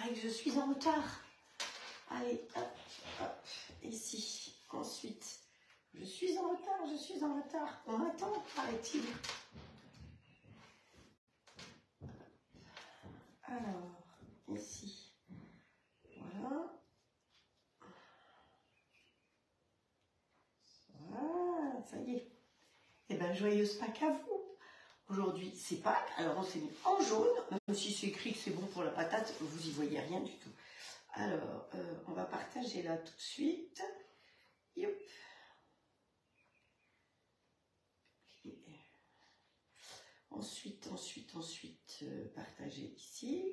paraît que je suis en retard. Allez, hop, hop, ici. Ensuite, je suis en retard, je suis en retard. On m'attend, paraît-il. Alors, ici. Voilà. Voilà, ça y est. Eh bien, joyeuse Pâques à vous. Aujourd'hui, c'est Pâques. Alors, on s'est mis en jaune. Même si c'est écrit que c'est bon pour la patate, vous y voyez rien du tout. Alors, on va partager là tout de suite. Youp. Et ensuite, partager ici,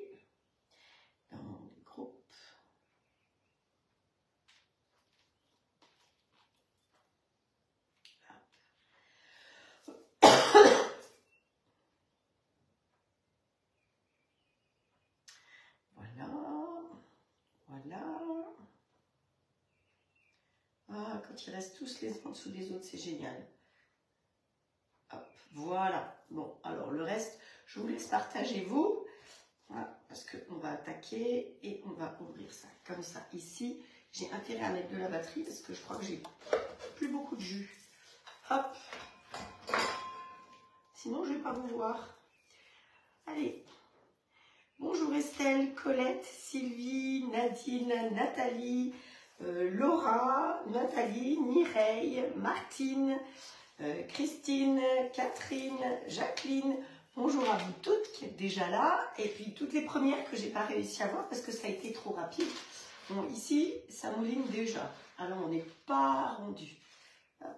dans les groupes. Voilà. Ah, quand ils restent tous les uns en dessous des autres, c'est génial. Hop, voilà. Bon, alors le reste, je vous laisse partager vous. Voilà, parce qu'on va attaquer et on va ouvrir ça. Comme ça, ici, j'ai intérêt à mettre de la batterie parce que je crois que j'ai plus beaucoup de jus. Hop. Sinon, je ne vais pas vous voir. Allez. Bonjour Estelle, Colette, Sylvie, Nadine, Nathalie, Laura, Nathalie, Mireille, Martine, Christine, Catherine, Jacqueline. Bonjour à vous toutes qui êtes déjà là. Et puis toutes les premières que j'ai pas réussi à voir parce que ça a été trop rapide. Bon, ici, ça mouline déjà. Alors, on n'est pas rendu. Hop.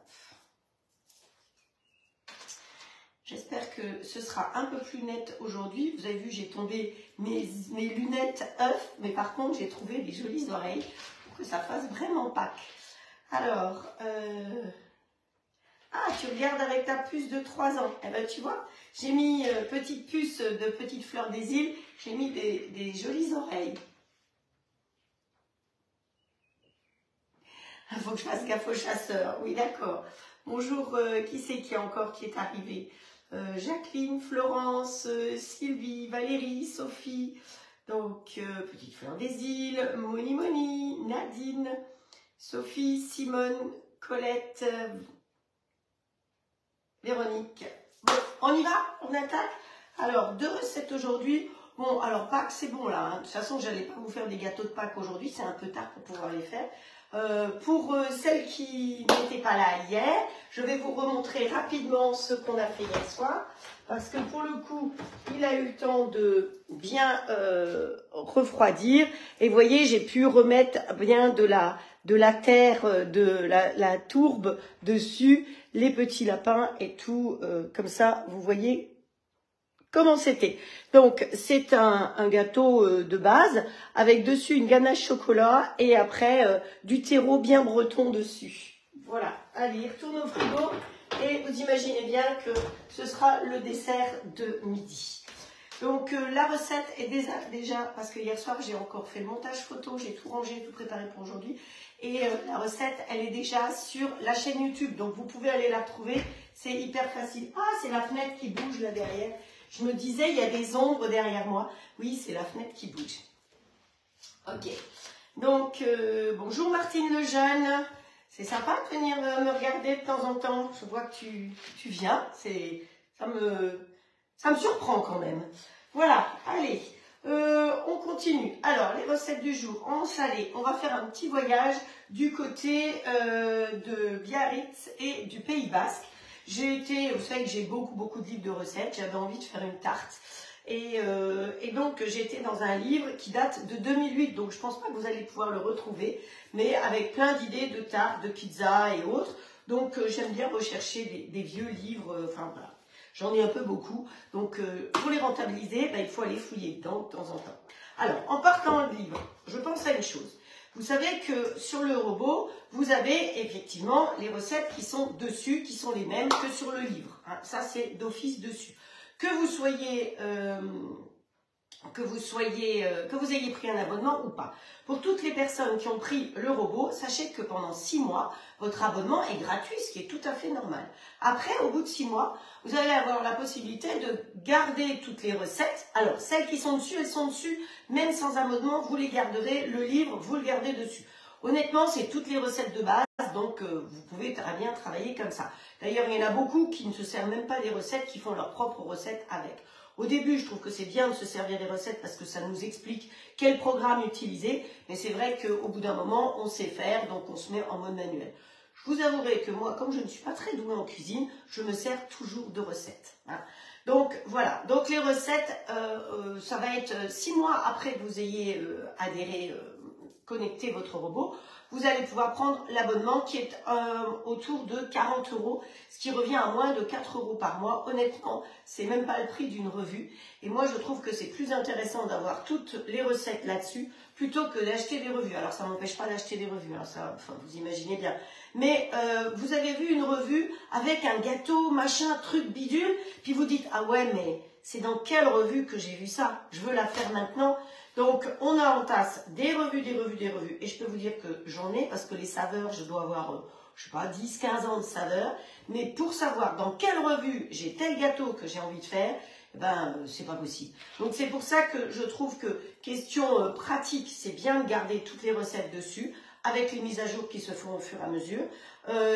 J'espère que ce sera un peu plus net aujourd'hui. Vous avez vu, j'ai tombé mes lunettes œufs, mais par contre, j'ai trouvé des jolies oreilles pour que ça fasse vraiment Pâques. Alors, ah, tu regardes avec ta puce de 3 ans. Eh ben, tu vois, j'ai mis petite puce de Petite Fleur des Îles, j'ai mis des jolies oreilles. Il faut que je fasse gaffe aux chasseurs. Oui, d'accord. Bonjour, qui c'est qui est arrivé? Jacqueline, Florence, Sylvie, Valérie, Sophie, donc Petite Fleur des Îles, Moni, Nadine, Sophie, Simone, Colette, Véronique. Bon, on y va? On attaque? Alors, 2 recettes aujourd'hui. Bon, alors Pâques, c'est bon là. Hein. De toute façon, je n'allais pas vous faire des gâteaux de Pâques aujourd'hui. C'est un peu tard pour pouvoir les faire. Pour celles qui n'étaient pas là hier, je vais vous remontrer rapidement ce qu'on a fait hier soir. Parce que pour le coup, il a eu le temps de bien refroidir. Et vous voyez, j'ai pu remettre bien de la terre, de la tourbe dessus, les petits lapins et tout. Comme ça, vous voyez comment c'était. Donc, c'est un gâteau de base avec dessus une ganache chocolat et après du terreau bien breton dessus. Voilà. Allez, il retourne au frigo et vous imaginez bien que ce sera le dessert de midi. Donc, la recette est déjà parce que hier soir, j'ai encore fait le montage photo, j'ai tout rangé, tout préparé pour aujourd'hui. Et la recette, elle est déjà sur la chaîne YouTube. Donc, vous pouvez aller la trouver. C'est hyper facile. Ah, c'est la fenêtre qui bouge là derrière. Je me disais, il y a des ombres derrière moi. Oui, c'est la fenêtre qui bouge. Ok. Donc, bonjour Martine Lejeune. C'est sympa de venir me regarder de temps en temps. Je vois que tu viens. Ça me surprend quand même. Voilà, allez. On continue. Alors, les recettes du jour en salé. On va faire un petit voyage du côté de Biarritz et du Pays Basque. Vous savez que j'ai beaucoup de livres de recettes, j'avais envie de faire une tarte. Et donc, j'étais dans un livre qui date de 2008, donc je pense pas que vous allez pouvoir le retrouver, mais avec plein d'idées de tartes, de pizzas et autres. Donc, j'aime bien rechercher des vieux livres, enfin voilà. J'en ai un peu beaucoup, donc pour les rentabiliser, ben, il faut aller fouiller dedans de temps en temps. Alors, en partant de livre, je pense à une chose. Vous savez que sur le robot, vous avez effectivement les recettes qui sont dessus, qui sont les mêmes que sur le livre. Hein. Ça, c'est d'office dessus. Que vous soyez que vous ayez pris un abonnement ou pas. Pour toutes les personnes qui ont pris le robot, sachez que pendant 6 mois, votre abonnement est gratuit, ce qui est tout à fait normal. Après, au bout de 6 mois, vous allez avoir la possibilité de garder toutes les recettes. Alors, celles qui sont dessus, elles sont dessus, même sans abonnement, vous les garderez. Le livre, vous le gardez dessus. Honnêtement, c'est toutes les recettes de base, donc vous pouvez très bien travailler comme ça. D'ailleurs, il y en a beaucoup qui ne se servent même pas des recettes, qui font leurs propres recettes avec. Au début, je trouve que c'est bien de se servir des recettes parce que ça nous explique quel programme utiliser, mais c'est vrai qu'au bout d'un moment, on sait faire, donc on se met en mode manuel. Je vous avouerai que moi, comme je ne suis pas très douée en cuisine, je me sers toujours de recettes. Hein. Donc voilà, donc les recettes, ça va être 6 mois après que vous ayez adhéré, connecté votre robot, vous allez pouvoir prendre l'abonnement qui est autour de 40 €, ce qui revient à moins de 4 € par mois. Honnêtement, c'est même pas le prix d'une revue. Et moi, je trouve que c'est plus intéressant d'avoir toutes les recettes là-dessus plutôt que d'acheter des revues. Alors, ça m'empêche pas d'acheter des revues, hein, ça, enfin, vous imaginez bien. Mais vous avez vu une revue avec un gâteau, machin, truc, bidule, puis vous dites, ah ouais, mais c'est dans quelle revue que j'ai vu ça? Je veux la faire maintenant. Donc, on a en tasse des revues, des revues, des revues. Et je peux vous dire que j'en ai parce que les saveurs, je dois avoir, je sais pas, 10, 15 ans de saveurs. Mais pour savoir dans quelle revue j'ai tel gâteau que j'ai envie de faire, ben, c'est pas possible. Donc, c'est pour ça que je trouve que, question pratique, c'est bien de garder toutes les recettes dessus, avec les mises à jour qui se font au fur et à mesure.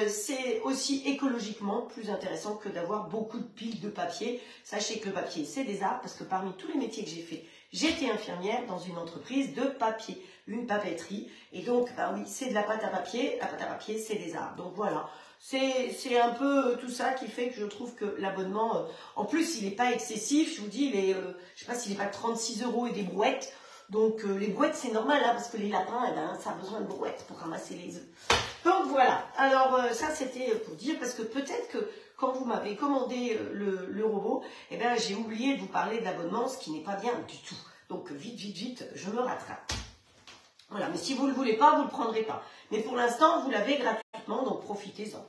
C'est aussi écologiquement plus intéressant que d'avoir beaucoup de piles de papier. Sachez que le papier, c'est des arbres, parce que parmi tous les métiers que j'ai fait, j'étais infirmière dans une entreprise de papier, une papeterie. Et donc, bah oui, c'est de la pâte à papier. La pâte à papier, c'est des arbres. Donc voilà, c'est un peu tout ça qui fait que je trouve que l'abonnement, en plus, il n'est pas excessif. Je vous dis, il est, je sais pas s'il n'est pas 36 € et des brouettes. Donc les brouettes, c'est normal, hein, parce que les lapins, eh ben, ça a besoin de brouettes pour ramasser les œufs. Donc voilà, alors ça c'était pour dire, parce que peut-être que quand vous m'avez commandé le robot, eh ben, j'ai oublié de vous parler de l'abonnement, ce qui n'est pas bien du tout. Donc vite, vite, vite, je me rattrape. Voilà, mais si vous ne le voulez pas, vous ne le prendrez pas. Mais pour l'instant, vous l'avez gratuitement, donc profitez-en.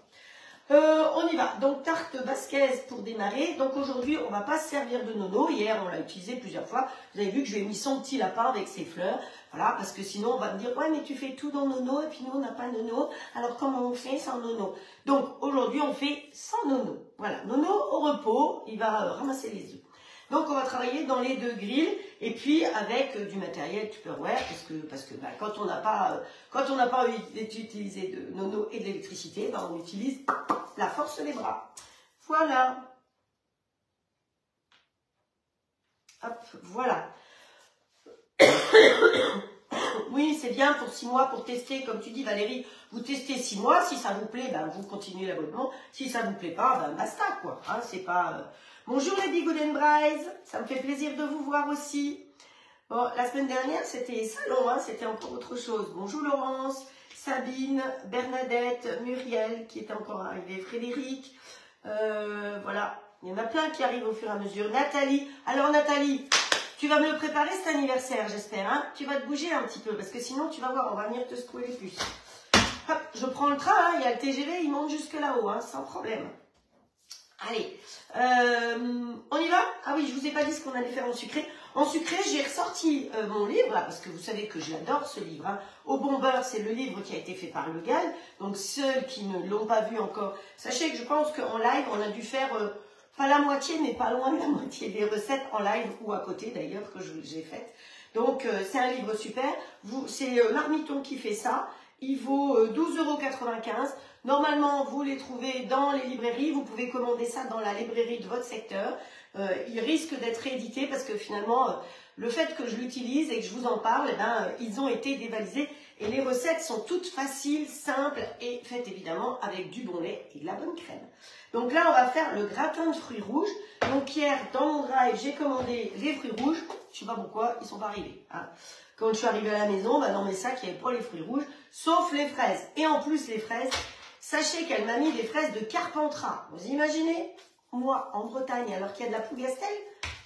On y va. Donc, tarte basquaise pour démarrer. Donc, aujourd'hui, on ne va pas se servir de nono. Hier, on l'a utilisé plusieurs fois. Vous avez vu que je lui ai mis son petit lapin avec ses fleurs. Voilà, parce que sinon, on va me dire, ouais, mais tu fais tout dans nono, et puis nous, on n'a pas nono. Alors, comment on fait sans nono? Donc, aujourd'hui, on fait sans nono. Voilà, nono au repos. Il va ramasser les œufs. Donc, on va travailler dans les 2 grilles et puis avec du matériel Tupperware parce que bah, quand on n'a pas utilisé de nono et de l'électricité, bah, on utilise la force des bras. Voilà. Hop, voilà. Oui, c'est bien pour 6 mois pour tester, comme tu dis Valérie, vous testez 6 mois, si ça vous plaît, ben, vous continuez l'abonnement, si ça vous plaît pas, ben, basta quoi, hein, c'est pas... Bonjour les Bigoud and Braise, ça me fait plaisir de vous voir aussi. Bon, la semaine dernière c'était salon, hein, c'était encore autre chose. Bonjour Laurence, Sabine, Bernadette, Muriel qui est encore arrivée, Frédéric, voilà, il y en a plein qui arrivent au fur et à mesure. Nathalie, alors Nathalie, tu vas me le préparer cet anniversaire, j'espère. Hein, tu vas te bouger un petit peu, parce que sinon, tu vas voir, on va venir te secouer les puces. Hop, je prends le train, hein, il y a le TGV, il monte jusque là-haut, hein, sans problème. Allez, on y va? Ah oui, je vous ai pas dit ce qu'on allait faire en sucré. En sucré, j'ai ressorti mon livre, là, parce que vous savez que j'adore ce livre. Hein. Au bon beurre, c'est le livre qui a été fait par Le Gall. Donc, ceux qui ne l'ont pas vu encore, sachez que je pense qu'en live, on a dû faire... pas la moitié, mais pas loin de la moitié des recettes en live ou à côté d'ailleurs que j'ai faites. Donc c'est un livre super. C'est Marmiton qui fait ça. Il vaut 12,95 €. Normalement, vous les trouvez dans les librairies. Vous pouvez commander ça dans la librairie de votre secteur. Il risque d'être réédité parce que finalement, le fait que je l'utilise et que je vous en parle, eh ben, ils ont été dévalisés. Et les recettes sont toutes faciles, simples et faites évidemment avec du bon lait et de la bonne crème. Donc là, on va faire le gratin de fruits rouges. Donc hier, dans mon drive, j'ai commandé les fruits rouges. Je ne sais pas pourquoi, ils ne sont pas arrivés. Hein. Quand je suis arrivée à la maison, bah dans mes sacs, il n'y avait pas les fruits rouges, sauf les fraises. Et en plus, les fraises, sachez qu'elle m'a mis des fraises de Carpentras. Vous imaginez? Moi, en Bretagne, alors qu'il y a de la Plougastel,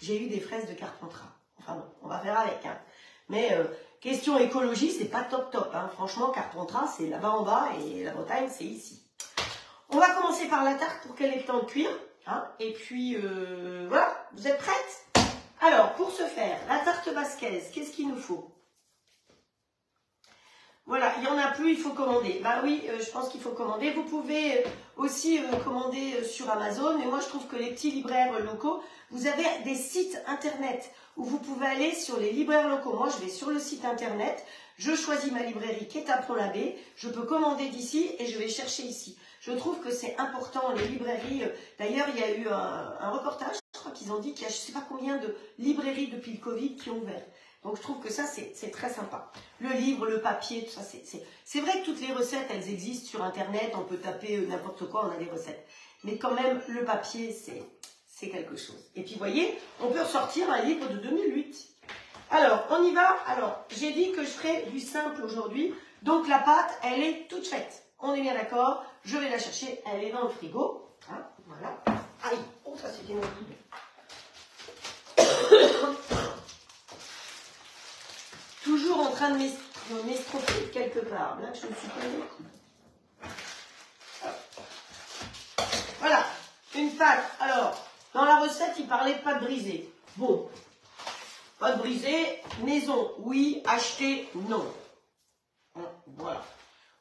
j'ai eu des fraises de Carpentras. Enfin bon, on va faire avec. Hein. Mais question écologie, c'est pas top top. Hein. Franchement, Carpentras, c'est là-bas en bas et la Bretagne, c'est ici. On va commencer par la tarte pour qu'elle ait le temps de cuire. Hein. Et puis, voilà, vous êtes prêtes? Alors, pour ce faire, la tarte tarte basquaise, qu'est-ce qu'il nous faut? Voilà, il n'y en a plus, il faut commander. Bah oui, je pense qu'il faut commander. Vous pouvez aussi commander sur Amazon. Mais moi, je trouve que les petits libraires locaux, vous avez des sites internet où vous pouvez aller sur les libraires locaux. Moi, je vais sur le site internet, je choisis ma librairie qui est à Pont-l'Abbé, je peux commander d'ici et je vais chercher ici. Je trouve que c'est important, les librairies. D'ailleurs, il y a eu un reportage, je crois qu'ils ont dit qu'il y a je ne sais pas combien de librairies depuis le Covid qui ont ouvert. Donc, je trouve que ça, c'est très sympa. Le livre, le papier, tout ça, c'est vrai que toutes les recettes, elles existent sur Internet. On peut taper n'importe quoi, on a des recettes. Mais quand même, le papier, c'est quelque chose. Et puis, vous voyez, on peut ressortir un livre de 2008. Alors, on y va. Alors, j'ai dit que je ferais du simple aujourd'hui. Donc, la pâte, elle est toute faite. On est bien d'accord. Je vais la chercher. Elle est dans le frigo. Hein, voilà. Aïe. Oh, ça, c'était mon coup. Toujours en train de m'estroper quelque part. Là, je ne suis pas là. Voilà, une pâte. Alors, dans la recette, il parlait de pâte brisée. Bon, pâte brisée, maison, oui, acheter, non. Voilà,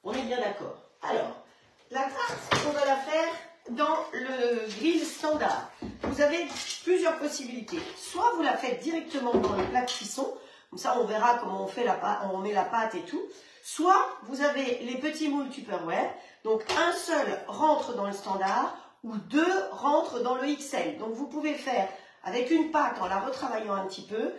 on est bien d'accord. Alors, la tarte, on va la faire dans le grill standard. Vous avez plusieurs possibilités. Soit vous la faites directement dans le plat de cuisson. Comme ça, on verra comment on fait la pâte, on met la pâte et tout. Soit vous avez les petits moules Tupperware. Donc, un seul rentre dans le standard ou deux rentrent dans le XL. Donc, vous pouvez faire avec une pâte en la retravaillant un petit peu,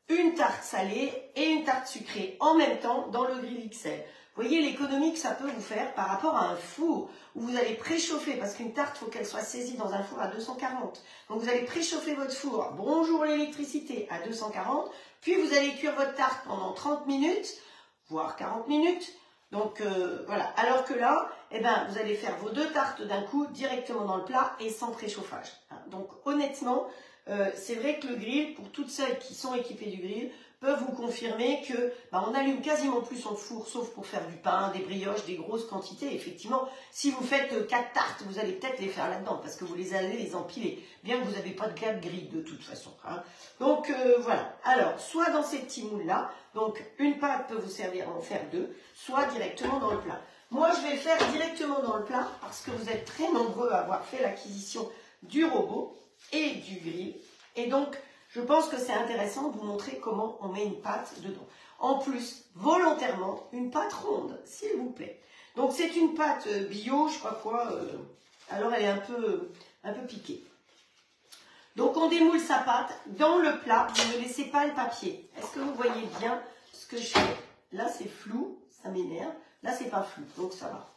une tarte salée et une tarte sucrée en même temps dans le grill XL. Vous voyez l'économie que ça peut vous faire par rapport à un four où vous allez préchauffer, parce qu'une tarte, il faut qu'elle soit saisie dans un four à 240. Donc, vous allez préchauffer votre four, bonjour l'électricité, à 240. Puis, vous allez cuire votre tarte pendant 30 minutes, voire 40 minutes. Donc, voilà. Alors que là, eh ben, vous allez faire vos deux tartes d'un coup directement dans le plat et sans préchauffage. Donc, honnêtement, c'est vrai que le grill, pour toutes celles qui sont équipées du grill, peuvent vous confirmer que on allume quasiment plus son four, sauf pour faire du pain, des brioches, des grosses quantités. Effectivement, si vous faites 4 tartes, vous allez peut-être les faire là-dedans, parce que vous allez les empiler, bien que vous n'avez pas de câble grille de toute façon. Hein. Donc, voilà. Alors, soit dans ces petits moules-là, donc une pâte peut vous servir à en faire deux, soit directement dans le plat. Moi, je vais le faire directement dans le plat, parce que vous êtes très nombreux à avoir fait l'acquisition du robot et du grill. Et donc, je pense que c'est intéressant de vous montrer comment on met une pâte dedans. En plus, volontairement, une pâte ronde, s'il vous plaît. Donc, c'est une pâte bio, je sais pas quoi. Alors, elle est un peu piquée. Donc, on démoule sa pâte. Dans le plat, vous ne laissez pas le papier. Est-ce que vous voyez bien ce que je fais? Là, c'est flou, ça m'énerve. Là, c'est pas flou, donc ça va.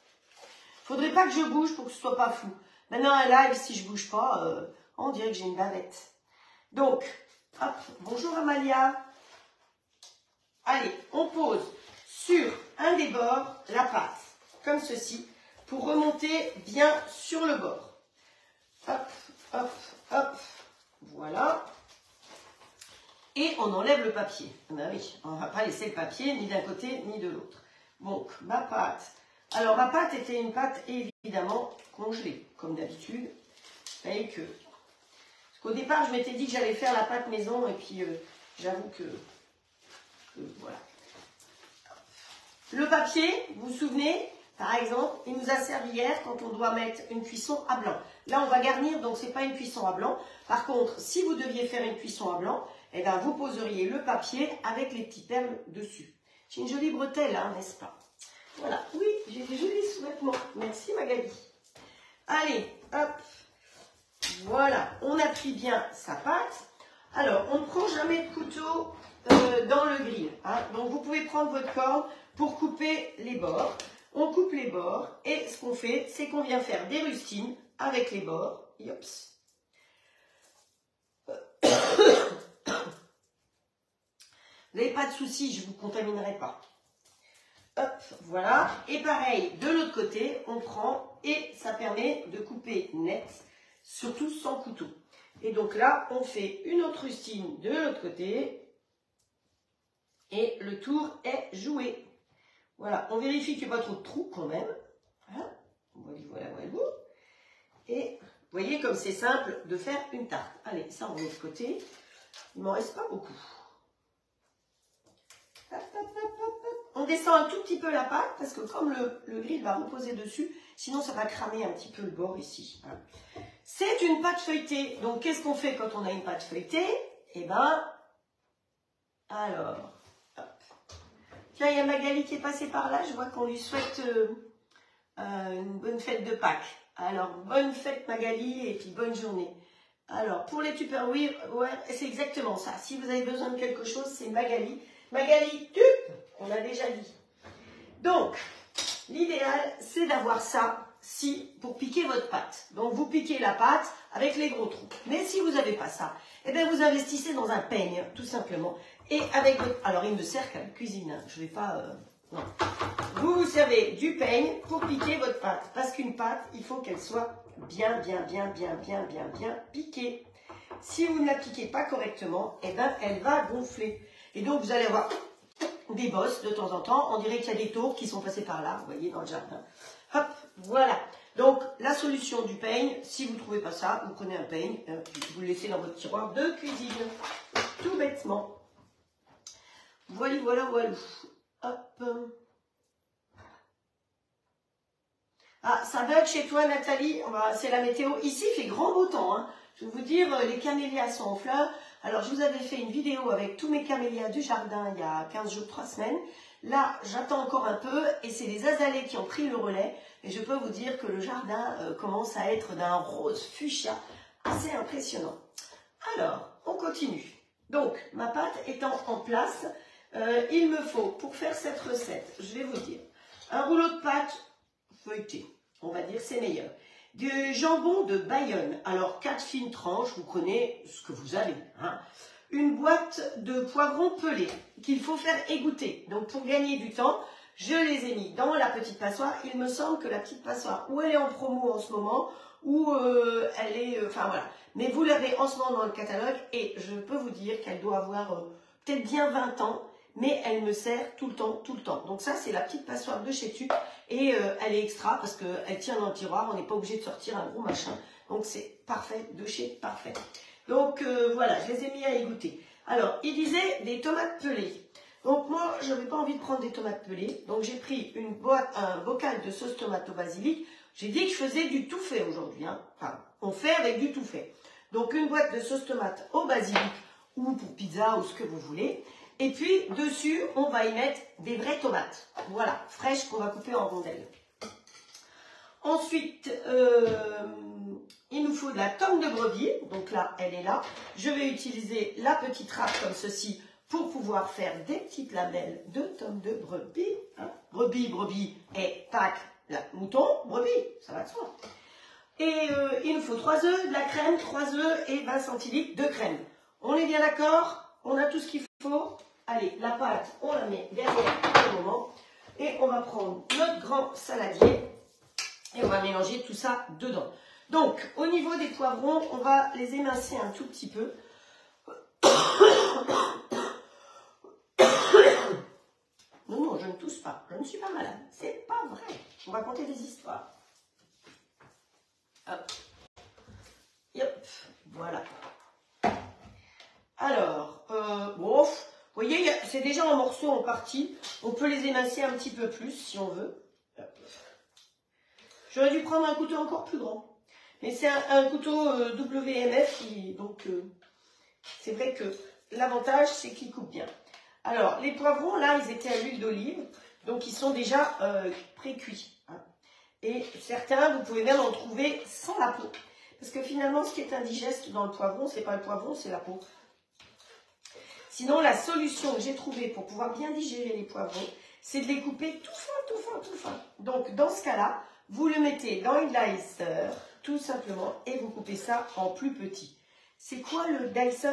Faudrait pas que je bouge pour que ce soit pas flou. Maintenant, un live, si je bouge pas, on dirait que j'ai une bavette. Donc, hop, bonjour Amalia. Allez, on pose sur un des bords la pâte, comme ceci, pour remonter bien sur le bord. Hop, hop, hop, voilà. Et on enlève le papier. Ben oui, on ne va pas laisser le papier ni d'un côté ni de l'autre. Donc, ma pâte. Alors, ma pâte était une pâte évidemment congelée, comme d'habitude. Vous voyez que... Au départ, je m'étais dit que j'allais faire la pâte maison et puis j'avoue que voilà. Le papier, vous vous souvenez, par exemple, il nous a servi hier quand on doit mettre une cuisson à blanc. Là, on va garnir, donc ce n'est pas une cuisson à blanc. Par contre, si vous deviez faire une cuisson à blanc, eh bien, vous poseriez le papier avec les petites perles dessus. J'ai une jolie bretelle, hein, n'est-ce pas? Voilà, oui, j'ai des jolis sous-vêtements. Merci Magali. Allez, hop. Voilà, on appuie bien sa pâte. Alors, on ne prend jamais de couteau dans le grill. Hein. Donc, vous pouvez prendre votre corde pour couper les bords. On coupe les bords et ce qu'on fait, c'est qu'on vient faire des rustines avec les bords. Yops. Vous n'avez pas de souci, je ne vous contaminerai pas. Hop, voilà. Et pareil, de l'autre côté, on prend et ça permet de couper net. Surtout sans couteau. Et donc là, on fait une autre rustine de l'autre côté. Et le tour est joué. Voilà, on vérifie qu'il n'y a pas trop de trous quand même. Voilà, voilà. Et vous voyez comme c'est simple de faire une tarte. Allez, ça on met de côté. Il ne m'en reste pas beaucoup. On descend un tout petit peu la pâte parce que comme le grill va reposer dessus, sinon ça va cramer un petit peu le bord ici. C'est une pâte feuilletée. Donc qu'est-ce qu'on fait quand on a une pâte feuilletée? Eh ben, alors, hop. Tiens, il y a Magali qui est passée par là. Je vois qu'on lui souhaite une bonne fête de Pâques. Alors, bonne fête Magali et puis bonne journée. Alors, pour les Tupperware, ouais, c'est exactement ça. Si vous avez besoin de quelque chose, c'est Magali. Magali, on l'a déjà dit. Donc, l'idéal, c'est d'avoir ça pour piquer votre pâte. Donc, vous piquez la pâte avec les gros trous. Mais si vous n'avez pas ça, eh bien, vous investissez dans un peigne, tout simplement. Et avec votre... Alors, il me sert qu'à la cuisine. Hein. Je ne vais pas... Non. Vous servez du peigne pour piquer votre pâte. Parce qu'une pâte, il faut qu'elle soit bien piquée. Si vous ne la piquez pas correctement, eh ben, elle va gonfler. Et donc, vous allez avoir des bosses de temps en temps. On dirait qu'il y a des taures qui sont passées par là, vous voyez, dans le jardin. Hop, voilà. Donc, la solution du peigne, si vous ne trouvez pas ça, vous prenez un peigne, vous le laissez dans votre tiroir de cuisine. Tout bêtement. Voilà. Hop. Ah, ça bug chez toi, Nathalie. C'est la météo. Ici, il fait grand beau temps. Hein. Je vais vous dire, les camélias sont en fleurs. Alors, je vous avais fait une vidéo avec tous mes camélias du jardin il y a 15 jours, 3 semaines. Là, j'attends encore un peu et c'est les azalées qui ont pris le relais. Et je peux vous dire que le jardin commence à être d'un rose fuchsia assez impressionnant. Alors, on continue. Donc, ma pâte étant en place, il me faut, pour faire cette recette, je vais vous dire, un rouleau de pâte feuilleté, on va dire c'est meilleur. Du jambon de Bayonne, alors 4 fines tranches, vous prenez ce que vous avez. Hein. Une boîte de poivrons pelés qu'il faut faire égoutter. Donc pour gagner du temps, je les ai mis dans la petite passoire. Il me semble que la petite passoire, ou elle est en promo en ce moment, ou elle est... Enfin voilà. Mais vous l'avez en ce moment dans le catalogue et je peux vous dire qu'elle doit avoir peut-être bien 20 ans. Mais elle me sert tout le temps. Donc ça, c'est la petite passoire de chez Tuc. Et elle est extra parce qu'elle tient dans le tiroir. On n'est pas obligé de sortir un gros machin. Donc c'est parfait, de chez parfait. Donc voilà, je les ai mis à égoutter. Alors, il disait des tomates pelées. Donc moi, je n'avais pas envie de prendre des tomates pelées. Donc j'ai pris un bocal de sauce tomate au basilic. J'ai dit que je faisais du tout fait aujourd'hui. Hein. Enfin, on fait avec du tout fait. Donc une boîte de sauce tomate au basilic ou pour pizza ou ce que vous voulez. Et puis, dessus, on va y mettre des vraies tomates. Voilà, fraîches qu'on va couper en rondelles. Ensuite, il nous faut de la tome de brebis. Donc là, elle est là. Je vais utiliser la petite râpe comme ceci pour pouvoir faire des petites lamelles de tome de brebis. Hein. Brebis et tac, mouton, brebis, ça va de soi. Et il nous faut 3 œufs, de la crème, 3 œufs et 20 centilitres de crème. On est bien d'accord? On a tout ce qu'il faut. Allez, la pâte, on la met derrière pour le moment. Et on va prendre notre grand saladier. Et on va mélanger tout ça dedans. Donc, au niveau des poivrons, on va les émincer un tout petit peu. Non, je ne tousse pas. Je ne suis pas malade. C'est pas vrai. On va raconter des histoires. Hop. Hop. Voilà. Alors, bon, vous voyez, c'est déjà en morceaux en partie. On peut les émincer un petit peu plus si on veut. J'aurais dû prendre un couteau encore plus grand. Mais c'est un couteau WMF, donc c'est vrai que l'avantage, c'est qu'il coupe bien. Alors, les poivrons, là, ils étaient à l'huile d'olive. Donc, ils sont déjà pré-cuits. Hein. Et certains, vous pouvez même en trouver sans la peau. Parce que finalement, ce qui est indigeste dans le poivron, c'est pas le poivron, c'est la peau. Sinon, la solution que j'ai trouvée pour pouvoir bien digérer les poivrons, c'est de les couper tout fin. Donc, dans ce cas-là, vous le mettez dans une dicer, tout simplement, et vous coupez ça en plus petit. C'est quoi le dicer?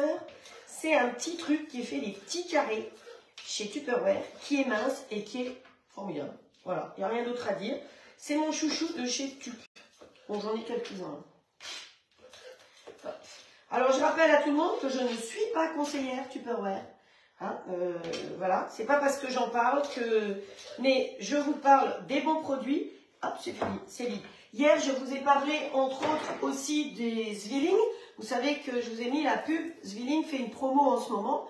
C'est un petit truc qui est fait des petits carrés chez Tupperware, qui est mince et qui est formidable. Voilà, il n'y a rien d'autre à dire. C'est mon chouchou de chez Tup. Bon, j'en ai quelques-uns. Alors, je rappelle à tout le monde que je ne suis pas conseillère Tupperware. Hein, voilà, c'est pas parce que j'en parle que... Mais je vous parle des bons produits. Hop, c'est fini, c'est libre. Hier, je vous ai parlé, entre autres, aussi des Zwilling. Vous savez que je vous ai mis la pub. Zwilling fait une promo en ce moment.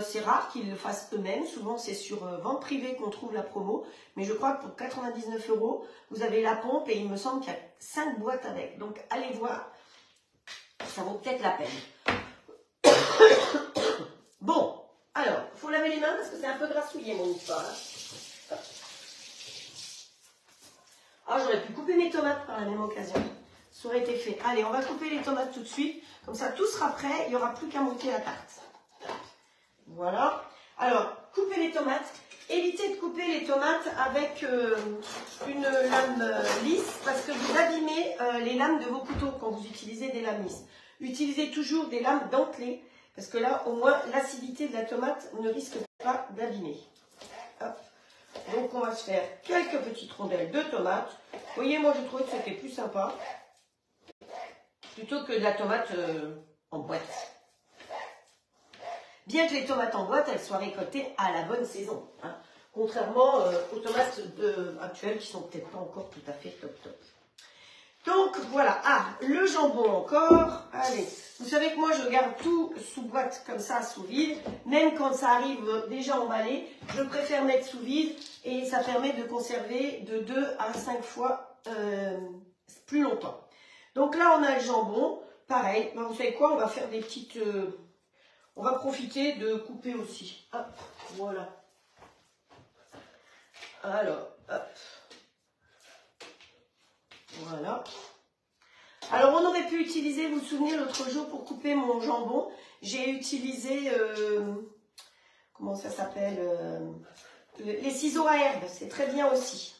C'est rare qu'ils le fassent eux-mêmes. Souvent, c'est sur vente privée qu'on trouve la promo. Mais je crois que pour 99 €, vous avez la pompe et il me semble qu'il y a 5 boîtes avec. Donc, allez voir. Ça vaut peut-être la peine. Bon, alors, il faut laver les mains parce que c'est un peu grassouillé, mon histoire. Hein. Ah, j'aurais pu couper mes tomates par la même occasion. Ça aurait été fait. Allez, on va couper les tomates tout de suite. Comme ça, tout sera prêt. Il n'y aura plus qu'à monter la tarte. Voilà. Alors, coupez les tomates. Évitez de couper les tomates avec une lame lisse parce que vous abîmez les lames de vos couteaux quand vous utilisez des lames lisses. Utilisez toujours des lames dentelées parce que là, au moins, l'acidité de la tomate ne risque pas d'abîmer. Donc, on va se faire quelques petites rondelles de tomates. Vous voyez, moi, je trouvais que c'était plus sympa plutôt que de la tomate en boîte. Bien que les tomates en boîte, elles soient récoltées à la bonne saison. Hein. Contrairement aux tomates actuelles qui sont peut-être pas encore tout à fait top. Donc voilà, le jambon encore. Allez, vous savez que moi je garde tout sous boîte comme ça, sous vide. Même quand ça arrive déjà emballé, je préfère mettre sous vide et ça permet de conserver de 2 à 5 fois plus longtemps. Donc là on a le jambon, pareil. Ben, vous savez quoi, on va faire des petites... on va profiter de couper aussi. Hop, voilà. Alors, hop. Voilà. Alors, on aurait pu utiliser, vous vous souvenez, l'autre jour, pour couper mon jambon, j'ai utilisé, comment ça s'appelle, les ciseaux à herbe, c'est très bien aussi.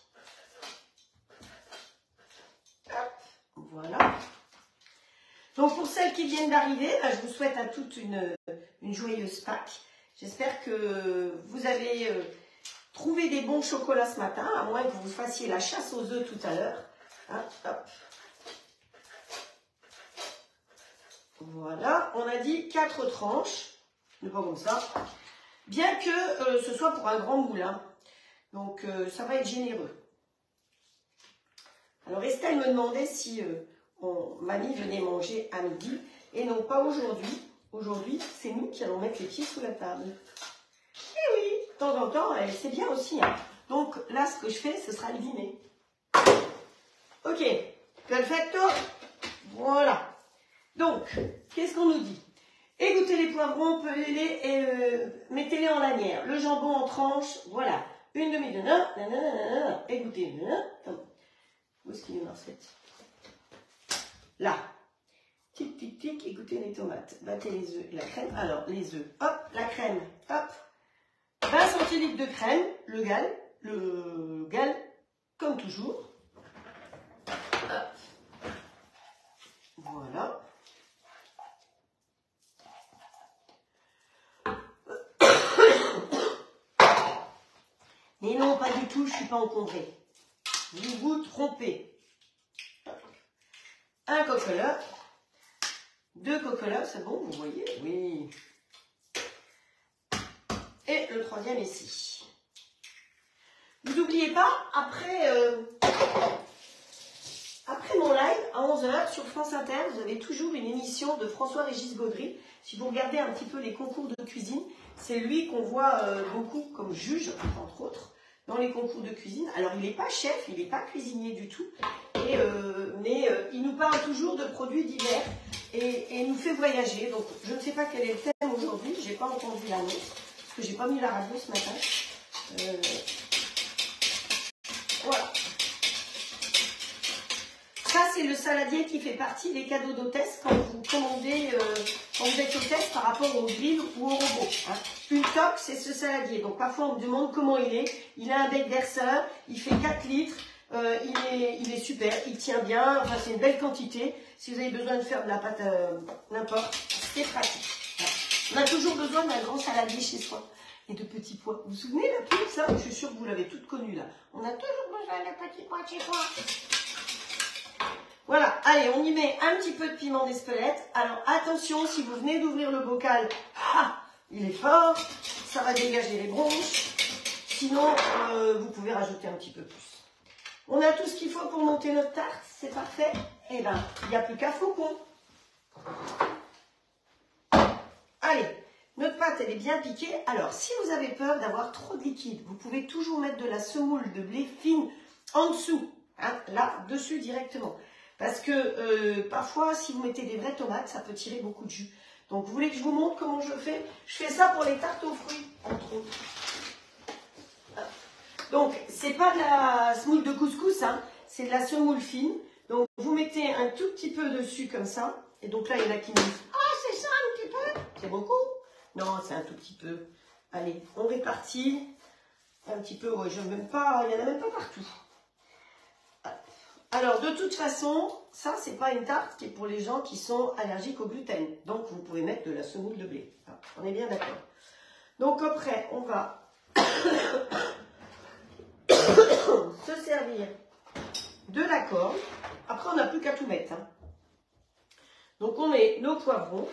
Hop, voilà. Donc, pour celles qui viennent d'arriver, je vous souhaite à toutes une joyeuse Pâques. J'espère que vous avez trouvé des bons chocolats ce matin, à moins que vous fassiez la chasse aux œufs tout à l'heure. Hein, hop. Voilà, on a dit 4 tranches, ne pas comme ça, bien que ce soit pour un grand moulin. Donc, ça va être généreux. Alors, Estelle me demandait si mamie venait manger à midi, et non pas aujourd'hui. Aujourd'hui, c'est nous qui allons mettre les pieds sous la table. Et oui, de temps en temps, c'est bien aussi. Hein. Donc, là, ce que je fais, ce sera le dîner. Ok, perfecto. Voilà. Donc, qu'est-ce qu'on nous dit? Égouttez les poivrons, pelez-les et mettez-les en lanière. Le jambon en tranches, voilà. Une demi de nain, égouttez. Où est-ce qu'il est Marcette? Là. Tic, tic, tic, égouttez les tomates. Battez les œufs et la crème. Alors, les œufs, hop, la crème, hop. 20 centilitres de crème, le gal, comme toujours. Hop. Voilà. Mais non, pas du tout, je ne suis pas encombrée. Vous vous trompez. Un cocola. 2 cocolas, c'est bon, vous voyez? Oui. Et le troisième ici. Vous n'oubliez pas, après mon live, à 11 h sur France Inter, vous avez toujours une émission de François-Régis Gaudry. Si vous regardez un petit peu les concours de cuisine, c'est lui qu'on voit beaucoup comme juge, entre autres, dans les concours de cuisine. Alors, il n'est pas chef, il n'est pas cuisinier du tout, mais il nous parle toujours de produits divers et nous fait voyager. Donc, je ne sais pas quel est le thème aujourd'hui, je n'ai pas entendu l'annonce, parce que je n'ai pas mis la radio ce matin. Voilà. Ça, c'est le saladier qui fait partie des cadeaux d'hôtesse quand vous commandez, quand vous êtes hôtesse par rapport au grill ou au robot. Hein. Une toque, c'est ce saladier. Donc, parfois, on me demande comment il est. Il a un bec verseur, il fait 4 litres, il est super, il tient bien. Enfin, c'est une belle quantité. Si vous avez besoin de faire de la pâte n'importe, c'est pratique. Hein. On a toujours besoin d'un grand saladier chez soi. Et de petits pois. Vous vous souvenez la pub, ça? Je suis sûre que vous l'avez toutes connue, là. On a toujours besoin de petits pois chez soi. Voilà, allez, on y met un petit peu de piment d'Espelette. Alors, attention, si vous venez d'ouvrir le bocal, il est fort, ça va dégager les bronches. Sinon, vous pouvez rajouter un petit peu plus. On a tout ce qu'il faut pour monter notre tarte, c'est parfait. Eh bien, il n'y a plus qu'à faucon. Allez, notre pâte elle est bien piquée. Alors, si vous avez peur d'avoir trop de liquide, vous pouvez toujours mettre de la semoule de blé fine en dessous, hein, là, dessus directement. Parce que parfois, si vous mettez des vraies tomates, ça peut tirer beaucoup de jus. Donc, vous voulez que je vous montre comment je fais? Je fais ça pour les tartes aux fruits, entre autres. Donc, c'est pas de la semoule de couscous, hein, c'est de la semoule fine. Donc, vous mettez un tout petit peu dessus comme ça. Et donc là, il y en a qui me disent « Ah, c'est ça un petit peu? C'est beaucoup ?» Non, c'est un tout petit peu. Allez, on répartit. Un petit peu, ouais, je même pas, il n'y en a même pas partout. Alors, de toute façon, ça, c'est pas une tarte qui est pour les gens qui sont allergiques au gluten. Donc, vous pouvez mettre de la semoule de blé. On est bien d'accord. Donc, après, on va se servir de la corde. Après, on n'a plus qu'à tout mettre. Hein. Donc, on met nos poivrons.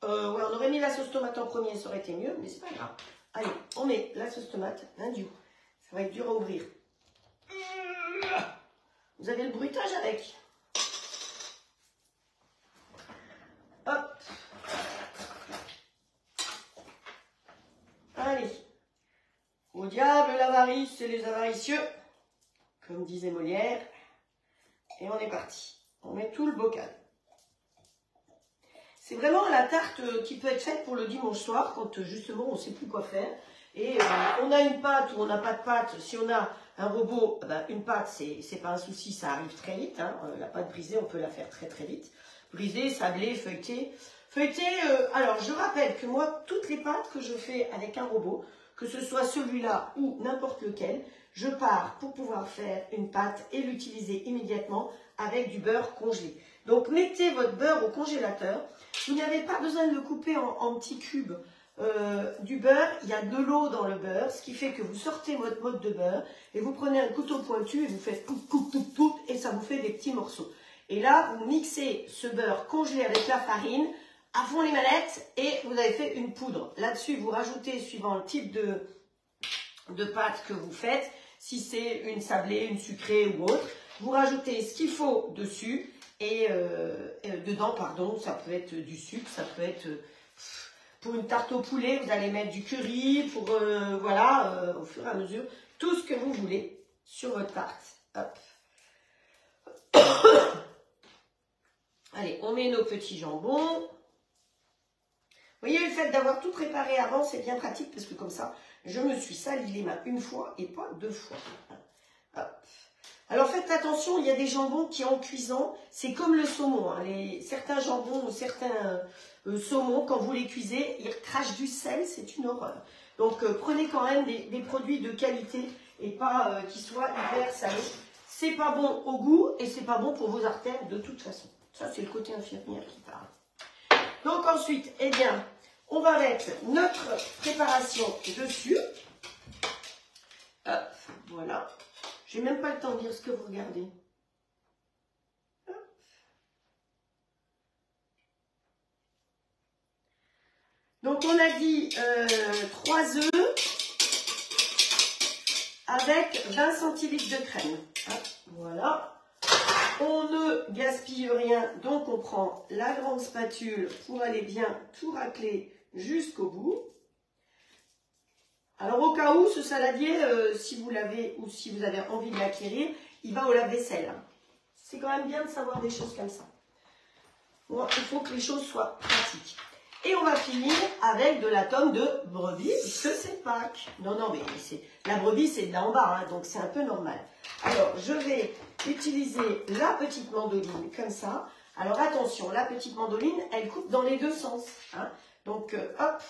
Ouais, on aurait mis la sauce tomate en premier, ça aurait été mieux, mais c'est pas grave. Allez, on met la sauce tomate, l'indiou. Ça va être dur à ouvrir. Vous avez le bruitage avec. Hop. Allez. Au diable l'avarice et les avaricieux, comme disait Molière. Et on est parti. On met tout le bocal. C'est vraiment la tarte qui peut être faite pour le dimanche soir, quand justement on ne sait plus quoi faire. Et on a une pâte ou on n'a pas de pâte. Si on a un robot, ben, une pâte, c'est pas un souci, ça arrive très vite. Hein. La pâte brisée, on peut la faire très très vite. Brisée, sablée, feuilletée. Feuilletée, alors je rappelle que moi, toutes les pâtes que je fais avec un robot, que ce soit celui-là ou n'importe lequel, je pars pour pouvoir faire une pâte et l'utiliser immédiatement avec du beurre congelé. Donc mettez votre beurre au congélateur. Vous n'avez pas besoin de le couper en petits cubes. Du beurre, il y a de l'eau dans le beurre, ce qui fait que vous sortez votre mode de beurre et vous prenez un couteau pointu et vous faites pout, pout, pout, pout, et ça vous fait des petits morceaux. Et là, vous mixez ce beurre congelé avec la farine à fond les manettes et vous avez fait une poudre. Là-dessus, vous rajoutez, suivant le type de pâte que vous faites, si c'est une sablée, une sucrée ou autre, vous rajoutez ce qu'il faut dessus et dedans, pardon, ça peut être du sucre, ça peut être... Pour une tarte au poulet, vous allez mettre du curry, pour voilà, au fur et à mesure, tout ce que vous voulez sur votre tarte. Hop. Allez, on met nos petits jambons. Vous voyez, le fait d'avoir tout préparé avant, c'est bien pratique parce que comme ça, je me suis sali les mains une fois et pas deux fois. Hop. Alors faites attention, il y a des jambons qui en cuisant, c'est comme le saumon. Hein, certains jambons ou certains saumons, quand vous les cuisez, ils crachent du sel, c'est une horreur. Donc prenez quand même des produits de qualité et pas qui soient hyper salés. C'est pas bon au goût et c'est pas bon pour vos artères de toute façon. Ça c'est le côté infirmière qui parle. Donc ensuite, eh bien, on va mettre notre préparation dessus. Hop, voilà. Je n'ai même pas le temps de dire ce que vous regardez. Hop. Donc on a dit 3 œufs avec 20 centilitres de crème. Hop, voilà. On ne gaspille rien, donc on prend la grande spatule pour aller bien tout racler jusqu'au bout. Alors au cas où, ce saladier, si vous l'avez ou si vous avez envie de l'acquérir, il va au lave-vaisselle. C'est quand même bien de savoir des choses comme ça. Bon, il faut que les choses soient pratiques. Et on va finir avec de la tome de brebis, puisque c'est Pâques. Non, mais la brebis, c'est de là en bas, hein, donc c'est un peu normal. Alors, je vais utiliser la petite mandoline comme ça. Alors attention, la petite mandoline, elle coupe dans les deux sens. Hein. Donc, hop,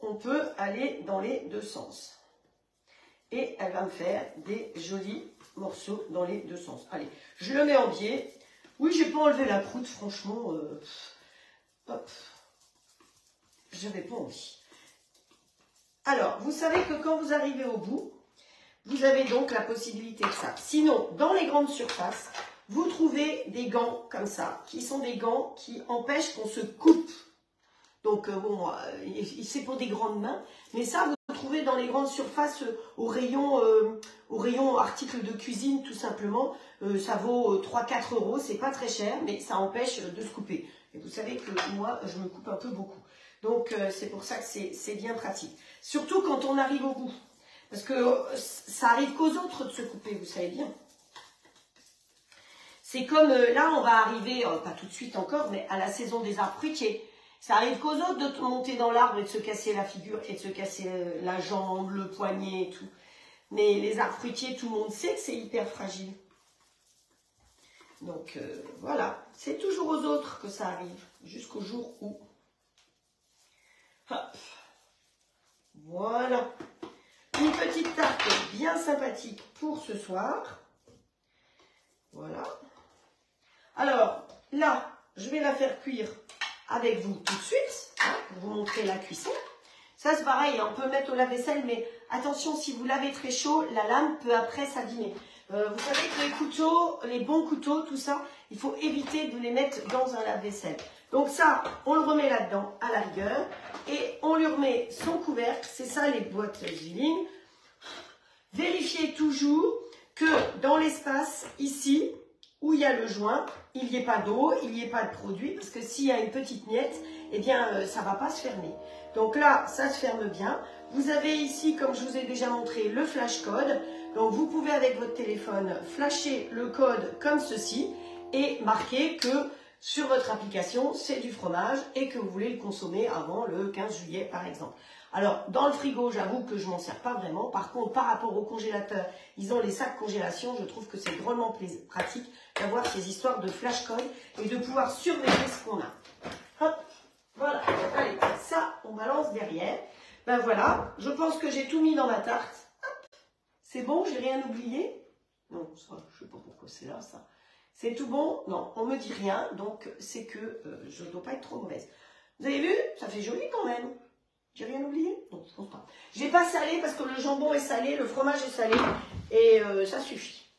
on peut aller dans les deux sens. Et elle va me faire des jolis morceaux dans les deux sens. Allez, je le mets en biais. Oui, j'ai pas enlevé la croûte, franchement. Hop. Je n'avais pas envie. Alors, vous savez que quand vous arrivez au bout, vous avez donc la possibilité de ça. Sinon, dans les grandes surfaces, vous trouvez des gants comme ça, qui sont des gants qui empêchent qu'on se coupe. Donc, bon, c'est pour des grandes mains. Mais ça, vous le trouvez dans les grandes surfaces au rayon articles de cuisine, tout simplement. Ça vaut 3-4 €, c'est pas très cher, mais ça empêche de se couper. Et vous savez que moi, je me coupe un peu beaucoup. Donc, c'est pour ça que c'est bien pratique. Surtout quand on arrive au bout. Parce que ça arrive qu'aux autres de se couper, vous savez bien. C'est comme là, on va arriver, pas tout de suite encore, mais à la saison des arbres fruitiers. Ça arrive qu'aux autres de monter dans l'arbre et de se casser la figure et de se casser la jambe, le poignet et tout. Mais les arbres fruitiers, tout le monde sait que c'est hyper fragile. Donc voilà, c'est toujours aux autres que ça arrive, jusqu'au jour où. Hop. Voilà. Une petite tarte bien sympathique pour ce soir. Voilà. Alors, là, je vais la faire cuire avec vous tout de suite, hein, pour vous montrer la cuisson. Ça, c'est pareil, on peut mettre au lave-vaisselle, mais attention, si vous lavez très chaud, la lame peut après s'abîmer. Vous savez que les couteaux, les bons couteaux, tout ça, il faut éviter de les mettre dans un lave-vaisselle. Donc ça, on le remet là-dedans, à la rigueur, et on lui remet son couvercle, c'est ça les boîtes Zwilling. Vérifiez toujours que dans l'espace, ici, où il y a le joint, il n'y ait pas d'eau, il n'y ait pas de produit, parce que s'il y a une petite miette, eh bien, ça ne va pas se fermer. Donc là, ça se ferme bien. Vous avez ici, comme je vous ai déjà montré, le flash code. Donc vous pouvez, avec votre téléphone, flasher le code comme ceci et marquer que sur votre application, c'est du fromage et que vous voulez le consommer avant le 15 juillet, par exemple. Alors, dans le frigo, j'avoue que je ne m'en sers pas vraiment. Par contre, par rapport au congélateur, ils ont les sacs congélation. Je trouve que c'est drôlement pratique d'avoir ces histoires de flash code et de pouvoir surveiller ce qu'on a. Hop, voilà. Allez, ça, on balance derrière. Ben voilà, je pense que j'ai tout mis dans ma tarte. C'est bon, j'ai rien oublié? Non, ça, je ne sais pas pourquoi c'est là, ça. C'est tout bon? Non, on ne me dit rien, donc c'est que je ne dois pas être trop mauvaise. Vous avez vu? Ça fait joli quand même. J'ai rien oublié? Non, je pense pas. Je n'ai pas salé parce que le jambon est salé, le fromage est salé, et ça suffit.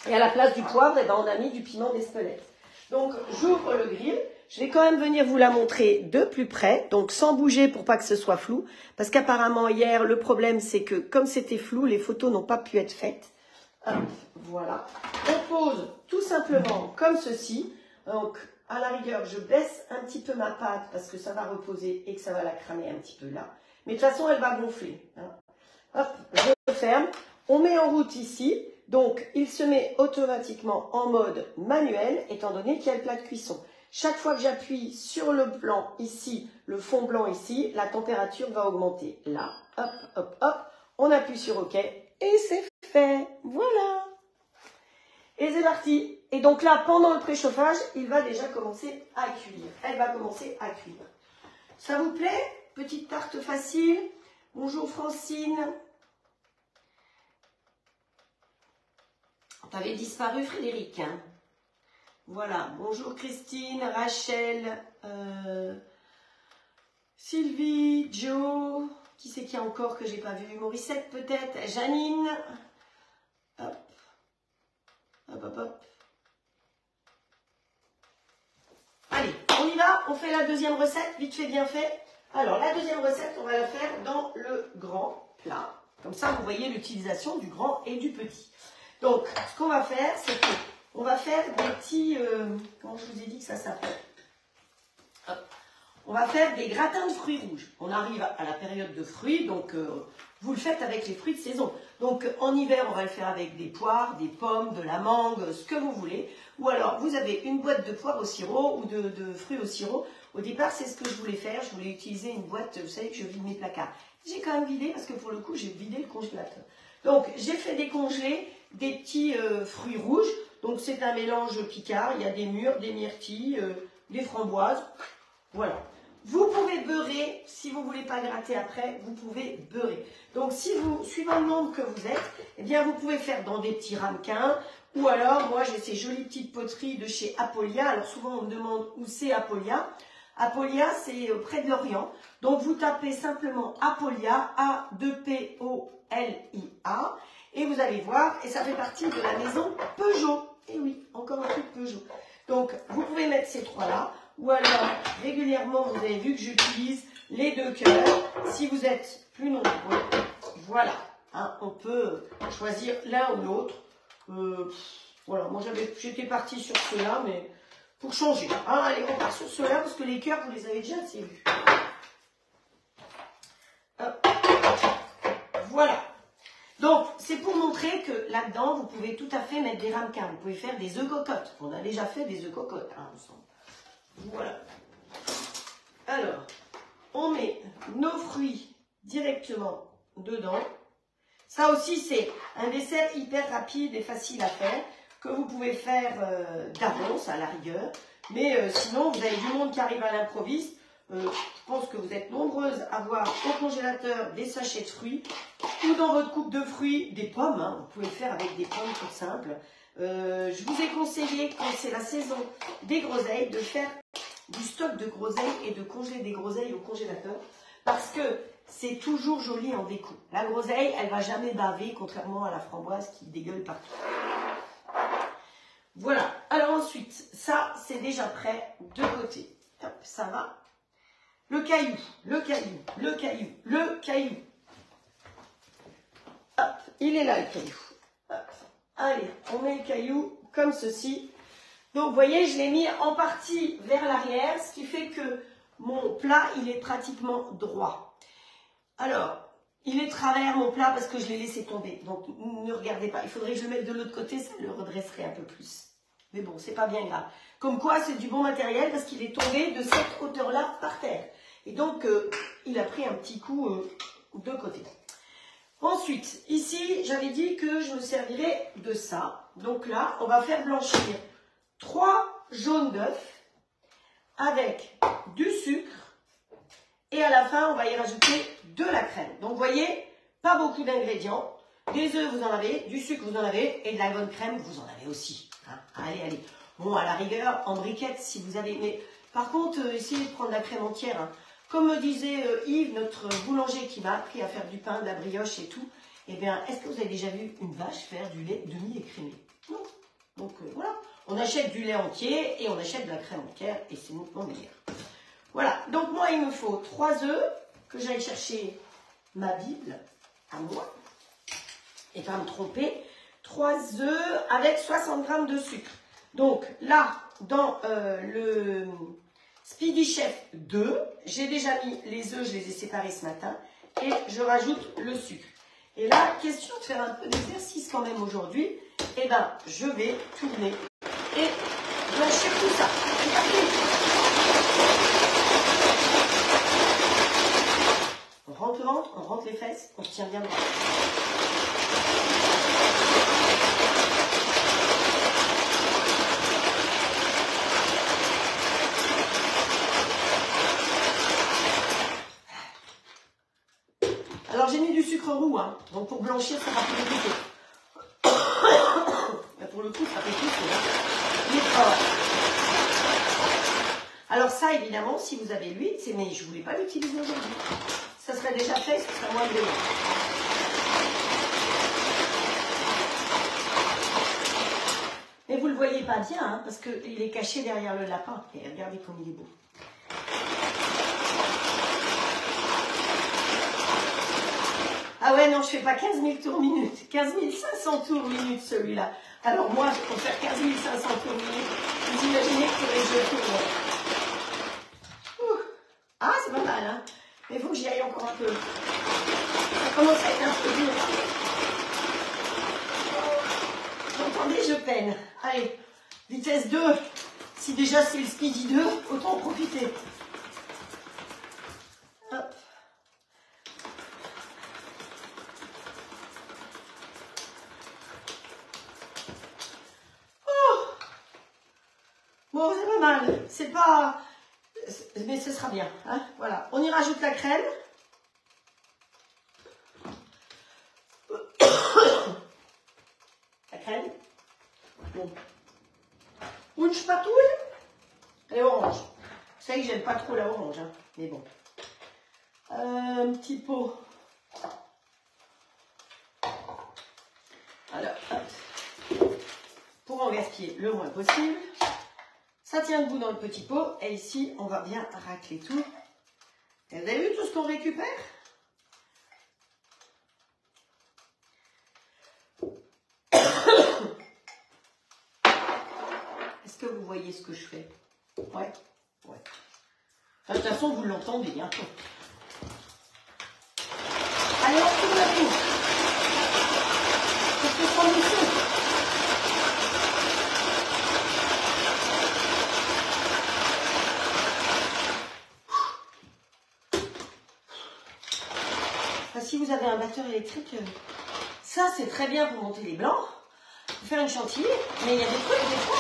Et à la place du poivre, eh ben, on a mis du piment d'Espelette. Donc, j'ouvre le grill. Je vais quand même venir vous la montrer de plus près, donc sans bouger pour pas que ce soit flou. Parce qu'apparemment, hier, le problème, c'est que comme c'était flou, les photos n'ont pas pu être faites. Hop, voilà. On pose tout simplement comme ceci. Donc, à la rigueur, je baisse un petit peu ma pâte parce que ça va reposer et que ça va la cramer un petit peu là. Mais de toute façon, elle va gonfler. Hein. Hop, je ferme. On met en route ici. Donc, il se met automatiquement en mode manuel, étant donné qu'il y a le plat de cuisson. Chaque fois que j'appuie sur le blanc ici, le fond blanc ici, la température va augmenter. Là, hop, hop, hop, on appuie sur OK et c'est fait. Voilà. Et c'est parti. Et donc là, pendant le préchauffage, il va déjà commencer à cuire. Elle va commencer à cuire. Ça vous plaît? Petite tarte facile. Bonjour Francine. T'avais disparu Frédéric. Hein? Voilà. Bonjour Christine, Rachel, Sylvie, Joe. Qui c'est qu'il y a encore que j'ai pas vu? Morissette peut-être. Janine. Hop. Hop, hop, hop. Allez, on y va, on fait la deuxième recette, vite fait, bien fait. Alors, la deuxième recette, on va la faire dans le grand plat. Comme ça, vous voyez l'utilisation du grand et du petit. Donc, ce qu'on va faire, c'est qu'on va faire des petits... comment je vous ai dit que ça s'appelle? On va faire des gratins de fruits rouges. On arrive à la période de fruits, donc vous le faites avec les fruits de saison. Donc en hiver, on va le faire avec des poires, des pommes, de la mangue, ce que vous voulez. Ou alors, vous avez une boîte de poires au sirop ou de fruits au sirop. Au départ, c'est ce que je voulais faire. Je voulais utiliser une boîte, vous savez que je vide mes placards. J'ai quand même vidé parce que pour le coup, j'ai vidé le congélateur. Donc, j'ai fait décongeler des petits fruits rouges. Donc, c'est un mélange picard. Il y a des mûres, des myrtilles, des framboises. Voilà. Vous pouvez beurrer, si vous ne voulez pas gratter après, vous pouvez beurrer. Donc, si vous, suivant le nombre que vous êtes, eh bien, vous pouvez faire dans des petits ramequins. Ou alors, moi, j'ai ces jolies petites poteries de chez Apolia. Alors, souvent, on me demande où c'est Apolia. Apolia, c'est près de Lorient. Donc, vous tapez simplement Apolia, A-2-P-O-L-I-A. Et vous allez voir, et ça fait partie de la maison Peugeot. Et oui, encore un truc Peugeot. Donc, vous pouvez mettre ces trois-là. Ou alors, régulièrement, vous avez vu que j'utilise les deux cœurs. Si vous êtes plus nombreux, voilà. Hein, on peut choisir l'un ou l'autre. Voilà, moi j'étais partie sur ceux-là, mais pour changer. Hein, allez, on part sur ceux-là parce que les cœurs, vous les avez déjà assez vus. montrer que là-dedans, vous pouvez tout à fait mettre des ramequins. Vous pouvez faire des œufs cocottes. On a déjà fait des œufs cocottes, hein, ensemble. Voilà. Alors, on met nos fruits directement dedans. Ça aussi, c'est un dessert hyper rapide et facile à faire, que vous pouvez faire d'avance à la rigueur. Mais sinon, vous avez du monde qui arrive à l'improviste. Je pense que vous êtes nombreuses à avoir au congélateur des sachets de fruits ou dans votre coupe de fruits des pommes. Hein. Vous pouvez le faire avec des pommes tout simples. Je vous ai conseillé, quand c'est la saison des groseilles, de faire du stock de groseilles et de congeler des groseilles au congélateur parce que c'est toujours joli en déco. La groseille, elle ne va jamais baver, contrairement à la framboise qui dégueule partout. Voilà. Alors ensuite, ça, c'est déjà prêt de côté. Hop, ça va. Le caillou, le caillou, le caillou, le caillou. Hop, il est là le caillou. Hop. Allez, on met le caillou comme ceci. Donc, vous voyez, je l'ai mis en partie vers l'arrière, ce qui fait que mon plat, il est pratiquement droit. Alors, il est travers mon plat parce que je l'ai laissé tomber. Donc, ne regardez pas. Il faudrait que je le mette de l'autre côté, ça le redresserait un peu plus. Mais bon, c'est pas bien grave. Comme quoi, c'est du bon matériel parce qu'il est tombé de cette hauteur-là par terre. Et donc, il a pris un petit coup de côté. Ensuite, ici, j'avais dit que je me servirais de ça. Donc là, on va faire blanchir 3 jaunes d'œufs avec du sucre. Et à la fin, on va y rajouter de la crème. Donc, vous voyez, pas beaucoup d'ingrédients. Des œufs, vous en avez. Du sucre, vous en avez. Et de la bonne crème, vous en avez aussi. Hein, allez, allez. Bon, à la rigueur, en briquette, si vous avez... Mais par contre, essayez de prendre la crème entière. Hein. Comme me disait Yves, notre boulanger qui m'a appris à faire du pain, de la brioche et tout, eh bien, est-ce que vous avez déjà vu une vache faire du lait demi-écrémé? Non. Donc, voilà. On achète du lait entier et on achète de la crème entière et c'est nettement meilleur. Voilà. Donc, moi, il me faut 3 œufs, que j'aille chercher ma Bible à moi. Et pas me tromper. 3 œufs avec 60 g de sucre. Donc, là, dans le... Speedy Chef 2, j'ai déjà mis les œufs, je les ai séparés ce matin et je rajoute le sucre. Et là, question de faire un peu d'exercice quand même aujourd'hui, eh ben, je vais tourner et blanchir tout ça. C'est parti. On rentre le ventre, on rentre les fesses, on se tient bien droit. Alors j'ai mis du sucre roux, hein. Donc pour blanchir, ça va plus compliqué. Pour le coup, ça fait plus. Hein. Alors ça, évidemment, si vous avez l'huile, c'est mais je ne voulais pas l'utiliser aujourd'hui. Ça serait déjà fait, ce serait moins de l'huile. Mais vous ne le voyez pas bien, hein, parce qu'il est caché derrière le lapin. Et regardez comme il est beau. Ah ouais, non, je fais pas 15 000 tours minute. 15 500 tours minute, celui-là. Alors moi, pour faire 15 500 tours minute, vous imaginez que je tourne. Ah, c'est pas mal, hein. Mais il faut que j'y aille encore un peu. Ça commence à être un peu dur. Vous entendez, je peine. Allez, vitesse 2. Si déjà c'est le Speedy 2, autant en profiter. Hop. Bon, c'est pas mal. C'est pas... Mais ce sera bien. Hein, voilà. On y rajoute la crème. La crème. Bon. Une spatule. Elle est orange. Vous savez que j'aime pas trop la orange. Hein, mais bon. Un petit pot. Alors, hop. Pour en gaspiller le moins possible. Ça tient debout dans le petit pot. Et ici, on va bien racler tout. Et vous avez vu tout ce qu'on récupère? Est-ce que vous voyez ce que je fais? Ouais. Ouais. Enfin, de toute façon, vous l'entendez bientôt. Allez, on tourne la tour. Enfin, si vous avez un batteur électrique, ça c'est très bien pour monter les blancs, pour faire une chantilly, mais il y a des trucs, des fois,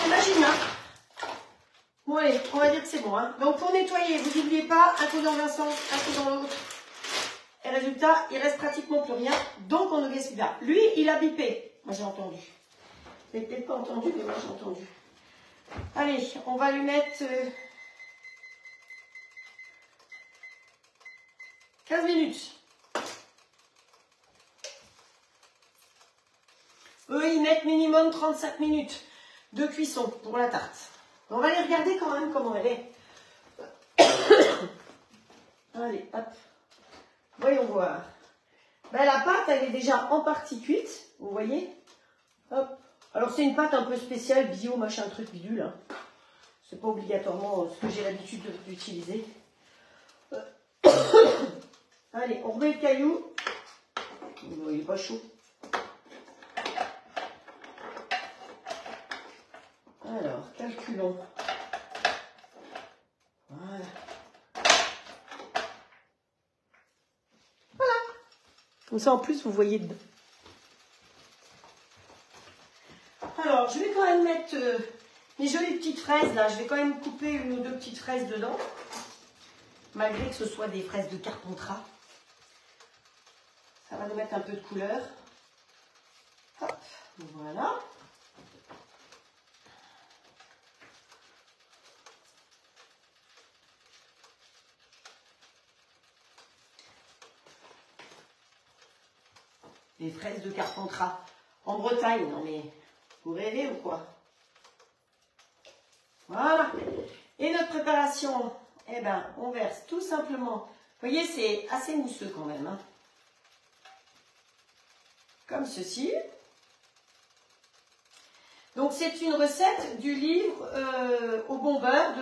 j'imagine, hein. Bon allez, on va dire que c'est bon, hein. Donc pour nettoyer, vous n'oubliez pas, un coup dans un sens, un coup dans l'autre. Et résultat, il reste pratiquement plus rien, donc on ne gaspille pas. Lui, il a bipé. Moi j'ai entendu. Vous n'avez peut-être pas entendu, mais moi j'ai entendu. Allez, on va lui mettre 15 minutes. Eux, ils mettent minimum 35 minutes de cuisson pour la tarte. On va les regarder quand même comment elle est. Allez, hop. Voyons voir. Ben, la pâte, elle est déjà en partie cuite, vous voyez. Hop. Alors, c'est une pâte un peu spéciale, bio, machin, truc, bidule. Hein. C'est pas obligatoirement ce que j'ai l'habitude d'utiliser. Allez, on remet le caillou. Il n'est pas chaud. Alors, calculons. Voilà. Voilà. Comme ça, en plus, vous voyez dedans. Alors, je vais quand même mettre les jolies petites fraises, là. Je vais quand même couper une ou deux petites fraises dedans. Malgré que ce soit des fraises de Carpentras. Ça va nous mettre un peu de couleur. Hop, voilà. Les fraises de Carpentras. En Bretagne, non mais vous rêvez ou quoi? Voilà. Et notre préparation, eh ben, on verse tout simplement. Vous voyez, c'est assez mousseux quand même. Hein. Comme ceci. Donc c'est une recette du livre au bon beurre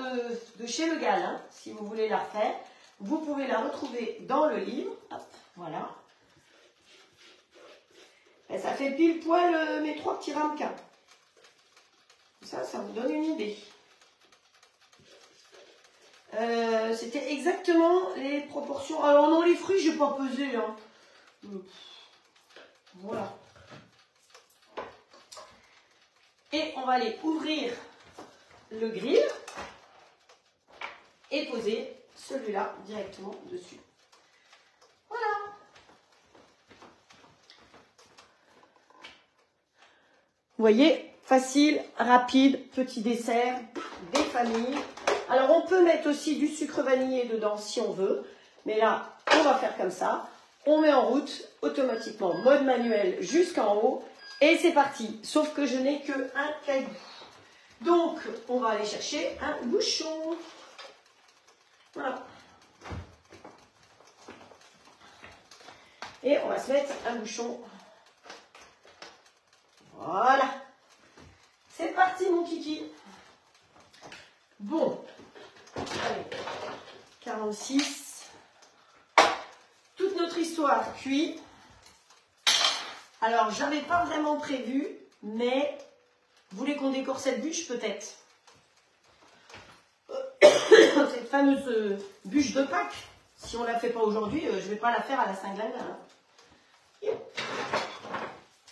de chez Le Gall. Hein. Si vous voulez la refaire, vous pouvez la retrouver dans le livre. Hop, voilà. Et ça fait pile poil mes 3 petits ramequins. Ça vous donne une idée. C'était exactement les proportions. Alors non, les fruits, je n'ai pas pesé. Hein. Voilà. Et on va aller ouvrir le grill et poser celui-là directement dessus. Voilà. Vous voyez, facile, rapide, petit dessert, des familles. Alors on peut mettre aussi du sucre vanillé dedans si on veut. Mais là, on va faire comme ça. On met en route automatiquement mode manuel jusqu'en haut. Et c'est parti. Sauf que je n'ai qu'un caillou. Donc, on va aller chercher un bouchon. Voilà. Et on va se mettre un bouchon. Voilà. C'est parti, mon kiki. Bon. Allez. 46. Toute notre histoire cuit. Alors, je n'avais pas vraiment prévu, mais vous voulez qu'on décore cette bûche peut-être? Cette fameuse bûche de Pâques. Si on ne la fait pas aujourd'hui, je ne vais pas la faire à la Saint-Glinda.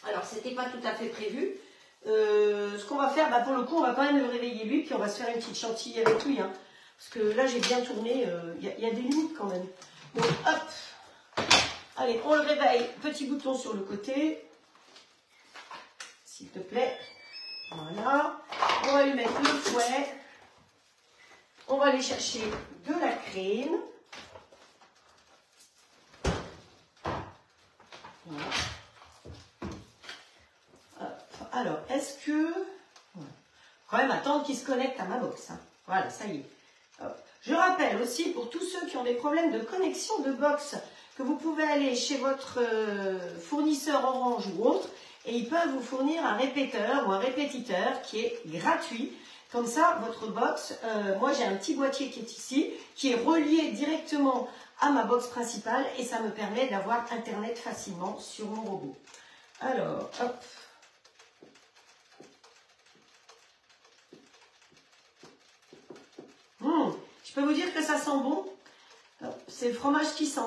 Alors, ce n'était pas tout à fait prévu. Ce qu'on va faire, bah, pour le coup, on va quand même le réveiller lui, puis on va se faire une petite chantilly avec lui. Hein, parce que là, j'ai bien tourné. Il y a des limites quand même. Donc, hop. Allez, on le réveille. Petit bouton sur le côté. S'il te plaît. Voilà. On va lui mettre le fouet. On va aller chercher de la crème. Voilà. Hop. Alors, est-ce que... Quand même attendre qu'il se connecte à ma box. Hein. Voilà, ça y est. Hop. Je rappelle aussi pour tous ceux qui ont des problèmes de connexion de box que vous pouvez aller chez votre fournisseur Orange ou autre et ils peuvent vous fournir un répéteur ou un répétiteur qui est gratuit. Comme ça, votre box, moi j'ai un petit boîtier qui est ici, qui est relié directement à ma box principale et ça me permet d'avoir Internet facilement sur mon robot. Alors, hop. peux vous dire que ça sent bon. C'est le fromage qui sent.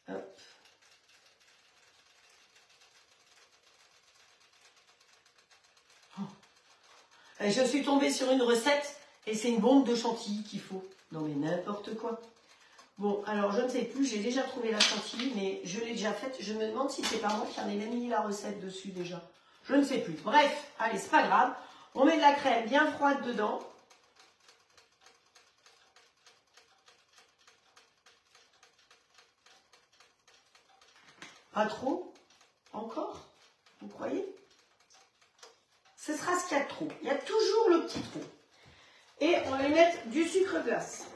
Hop. Je suis tombée sur une recette et c'est une bombe de chantilly qu'il faut. Non mais n'importe quoi. Bon, alors je ne sais plus, j'ai déjà trouvé la chantilly, mais je l'ai déjà faite. Je me demande si c'est pas moi qui en ai même mis la recette dessus déjà. Je ne sais plus. Bref, allez, c'est pas grave. On met de la crème bien froide dedans. Pas trop. Encore? Vous croyez? Ce sera ce qu'il y a de trop. Il y a toujours le petit trou. Et on va y mettre du sucre glace.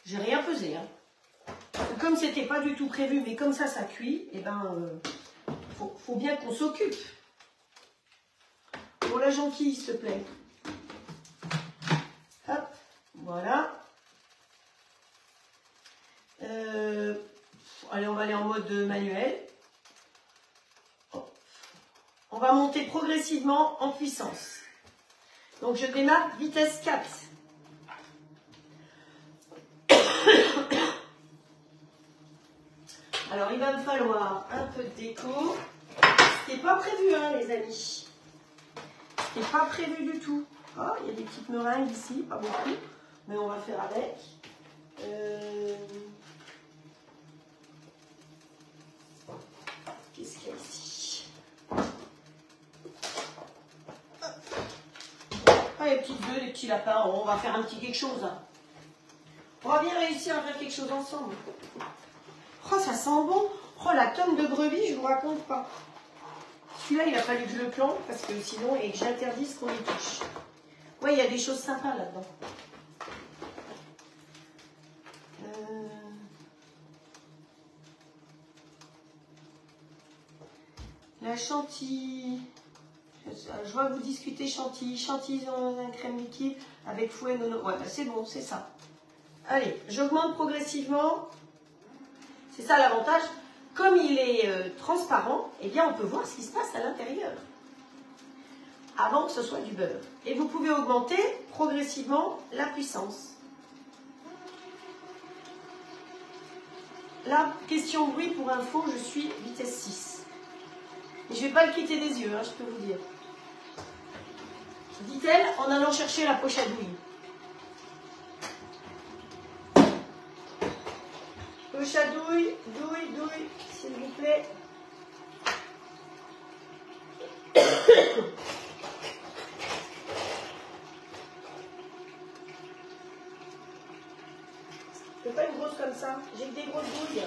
J'ai rien pesé. Hein. Comme c'était pas du tout prévu, mais comme ça cuit, et ben, faut bien qu'on s'occupe. Pour la jonquille, s'il te plaît. Hop, voilà. Allez, on va aller en mode manuel. On va monter progressivement en puissance. Donc, je démarre vitesse 4. Alors, il va me falloir un peu de déco. Ce n'est pas prévu, hein, les amis. Ce n'est pas prévu du tout. Oh, il y a des petites meringues ici, pas beaucoup. Mais on va faire avec. Qu'est-ce qu'il y a ici? Ah, les petites œufs, les petits lapins. On va faire un petit quelque chose. Hein. On va bien réussir à faire quelque chose ensemble. Oh, ça sent bon. Oh, la tome de brebis, je vous raconte pas. Celui-là, il a fallu que je le plante parce que sinon, et que j'interdise qu'on les touche. Ouais, il y a des choses sympas là-dedans. La chantilly. Je vois que vous discutez chantilly. Chantilly dans un crème liquide avec fouet nono. Ouais, bah c'est bon, c'est ça. Allez, j'augmente progressivement. C'est ça l'avantage. Comme il est transparent, eh bien on peut voir ce qui se passe à l'intérieur. Avant que ce soit du beurre. Et vous pouvez augmenter progressivement la puissance. Là, question bruit pour info, je suis vitesse 6. Et je ne vais pas le quitter des yeux, hein, je peux vous dire. Dit-elle en allant chercher la poche à douille. Poche à douille, douille, s'il vous plaît. Je ne fais pas une grosse comme ça, j'ai que des grosses douilles.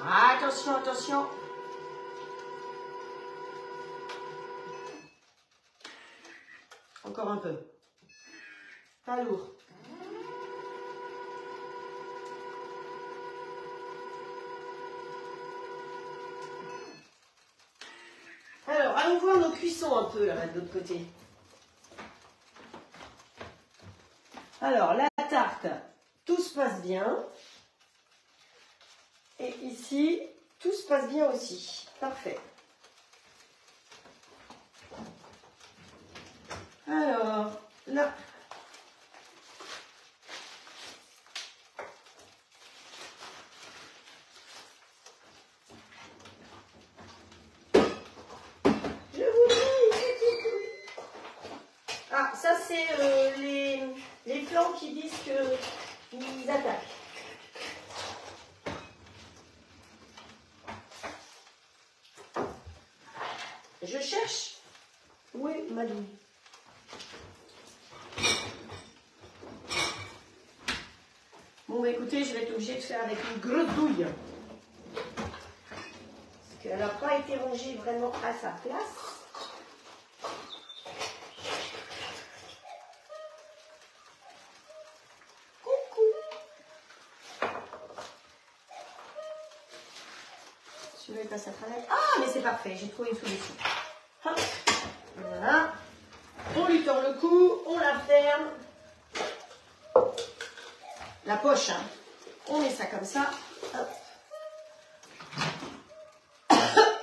Attention, attention. Encore un peu. Pas lourd. Alors, allons voir nos cuissons un peu là de l'autre côté. Alors, la tarte, tout se passe bien. Et ici, tout se passe bien aussi. Parfait. Alors, là. Je vous dis. Ah, ça c'est les flancs qui disent qu'ils attaquent. Je cherche. Où est ma douille? Bon, bah écoutez, je vais être obligée de faire avec une grosse douille. Parce que Elle n'a pas été rangée vraiment à sa place. Coucou. Celui-là il passe à travers. Ah, mais c'est parfait, j'ai trouvé une solution. Hop. Voilà. On lui tord le cou, on la ferme. La poche, hein. On met ça comme ça. Hop.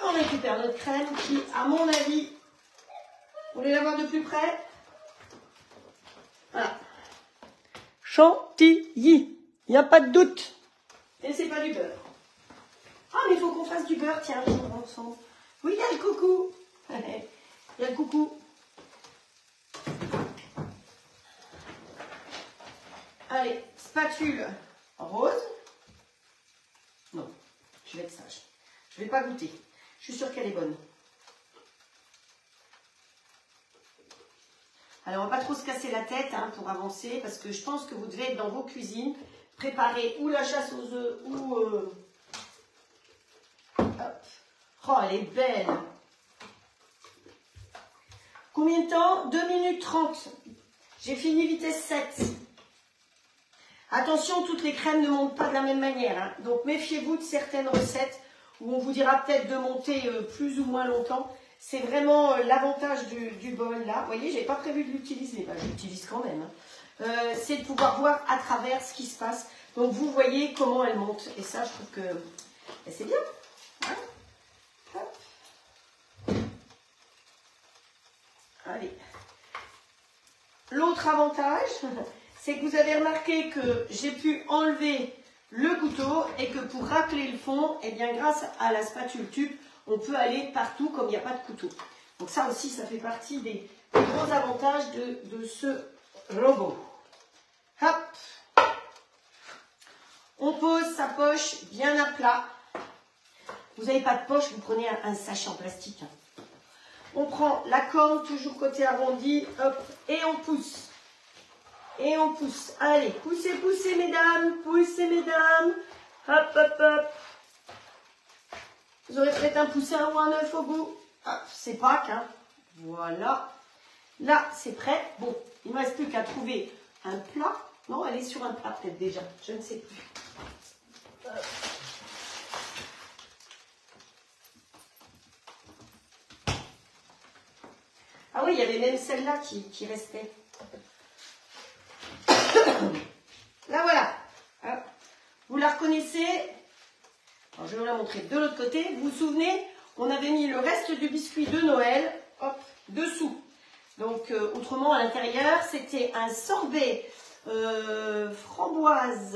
On récupère notre crème qui, à mon avis, vous voulez la voir de plus près? Voilà. Chantilly. Il n'y a pas de doute. Et c'est pas du beurre. Ah, mais il faut qu'on fasse du beurre, tiens, on va ensemble. Oui, il y a le coucou. Il y a le coucou. Allez, spatule rose. Non, je vais être sage. Je ne vais pas goûter. Je suis sûre qu'elle est bonne. Alors, on ne va pas trop se casser la tête hein, pour avancer, parce que je pense que vous devez être dans vos cuisines, préparer ou la chasse aux œufs, ou... Hop. Oh, elle est belle. Combien de temps? 2 minutes 30. J'ai fini vitesse 7. Attention, toutes les crèmes ne montent pas de la même manière. Hein. Donc, méfiez-vous de certaines recettes où on vous dira peut-être de monter plus ou moins longtemps. C'est vraiment l'avantage du bol là. Vous voyez, je n'avais pas prévu de l'utiliser. Ben, je l'utilise quand même. Hein. C'est de pouvoir voir à travers ce qui se passe. Donc, vous voyez comment elle monte. Et ça, je trouve que c'est bien. Hein. Hop. Allez. L'autre avantage, c'est que vous avez remarqué que j'ai pu enlever le couteau et que pour racler le fond, eh bien, grâce à la spatule tube, on peut aller partout comme il n'y a pas de couteau. Donc ça aussi, ça fait partie des gros avantages de ce robot. Hop. On pose sa poche bien à plat. Vous n'avez pas de poche, vous prenez un sachet en plastique. On prend la corne, toujours côté arrondi, hop, et on pousse. Et on pousse. Allez, poussez, poussez, mesdames. Poussez, mesdames. Hop, hop, hop. Vous aurez peut-être un poussin ou un œuf au bout. Hop, c'est Pâques, hein. Voilà. Là, c'est prêt. Bon, il ne me reste plus qu'à trouver un plat. Non, elle est sur un plat peut-être déjà. Je ne sais plus. Hop. Ah oui, il y avait même celle-là qui restait. Là, voilà. Vous la reconnaissez. Alors, je vais vous la montrer de l'autre côté. Vous vous souvenez, on avait mis le reste du biscuit de Noël, hop, dessous. Donc, autrement, à l'intérieur, c'était un sorbet framboise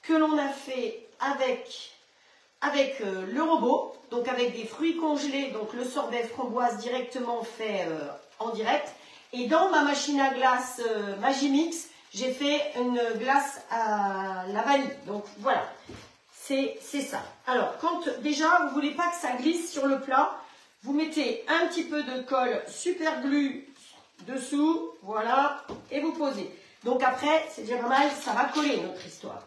que l'on a fait avec le robot, donc avec des fruits congelés, donc le sorbet framboise directement fait en direct. Et dans ma machine à glace Magimix, j'ai fait une glace à la vanille. Donc voilà, c'est ça. Alors, quand déjà, vous ne voulez pas que ça glisse sur le plat, vous mettez un petit peu de colle super glue dessous, voilà, et vous posez. Donc après, c'est déjà pas mal, ça va coller notre histoire.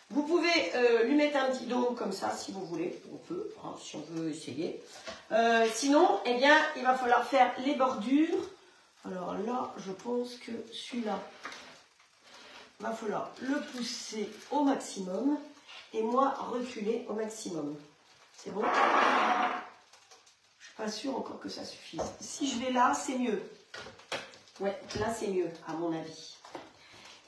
Vous pouvez lui mettre un petit dôme comme ça, si vous voulez. On peut, hein, si on veut essayer. Sinon, eh bien, il va falloir faire les bordures. Alors là, je pense que celui-là, il va falloir le pousser au maximum. Et moi, reculer au maximum. C'est bon? Je ne suis pas sûre encore que ça suffise. Si je vais là, c'est mieux. Ouais, là, c'est mieux, à mon avis.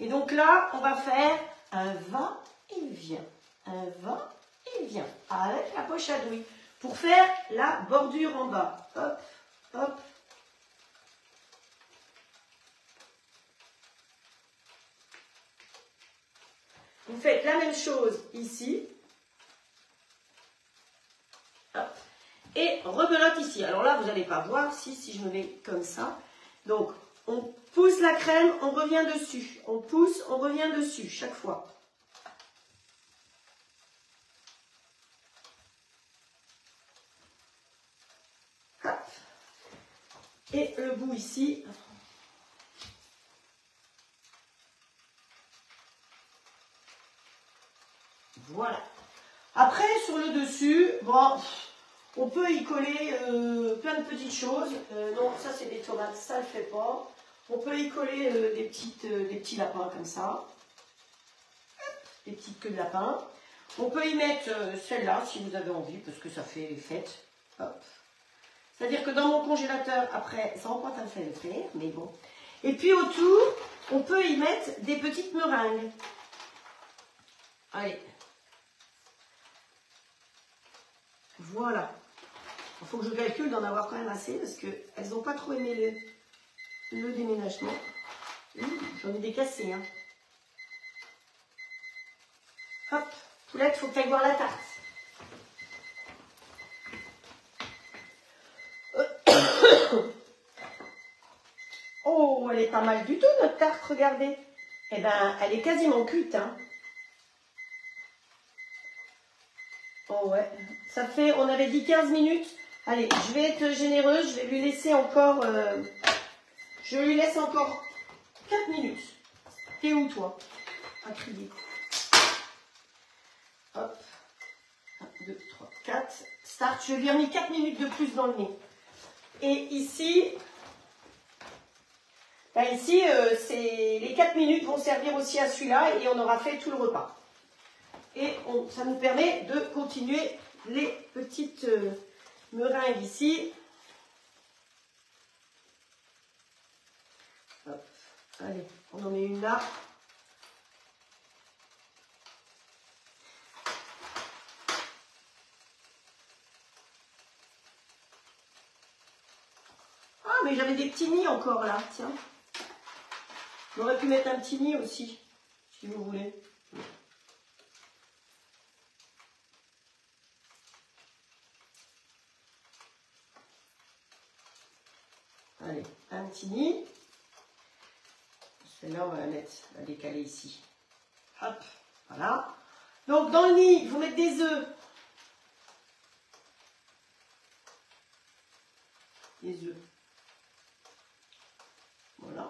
Et donc là, on va faire un va et vient, un va et vient, avec la poche à douille, pour faire la bordure en bas. Hop, hop. Vous faites la même chose ici. Hop. Et rebelote ici. Alors là, vous n'allez pas voir si je me mets comme ça. Donc, on pousse la crème, on revient dessus. On pousse, on revient dessus, chaque fois. Hop. Et le bout ici. Voilà. Après, sur le dessus, bon, on peut y coller plein de petites choses. Non, ça c'est des tomates, ça ne le fait pas. On peut y coller des petits lapins comme ça. Des petites queues de lapin. On peut y mettre celle-là si vous avez envie, parce que ça fait les fêtes. C'est-à-dire que dans mon congélateur, après, ça encore ça me fait le faire, mais bon. Et puis autour, on peut y mettre des petites meringues. Allez. Voilà. Il faut que je calcule d'en avoir quand même assez, parce qu'elles n'ont pas trop aimé le déménagement. J'en ai des cassés, hein. Hop, Poulette, il faut que tu ailles voir la tarte. Oh, elle est pas mal du tout, notre tarte, regardez. Eh ben, elle est quasiment cuite, hein. Oh ouais, ça fait, on avait dit 15 minutes. Allez, je vais être généreuse, je vais lui laisser encore, je lui laisse encore 4 minutes. T'es où, toi? À crier. Hop. 1, 2, 3, 4. Start. Je lui ai remis 4 minutes de plus dans le nez. Et ici, ben ici les 4 minutes vont servir aussi à celui-là et on aura fait tout le repas. Et ça nous permet de continuer les petites meringues ici. Hop. Allez, on en met une là. Ah, mais j'avais des petits nids encore là, tiens. J'aurais pu mettre un petit nid aussi, si vous voulez. Allez, un petit nid. Celle-là, on va la mettre, on va décaler ici. Hop, voilà. Donc, dans le nid, il faut mettre des œufs. Des œufs. Voilà.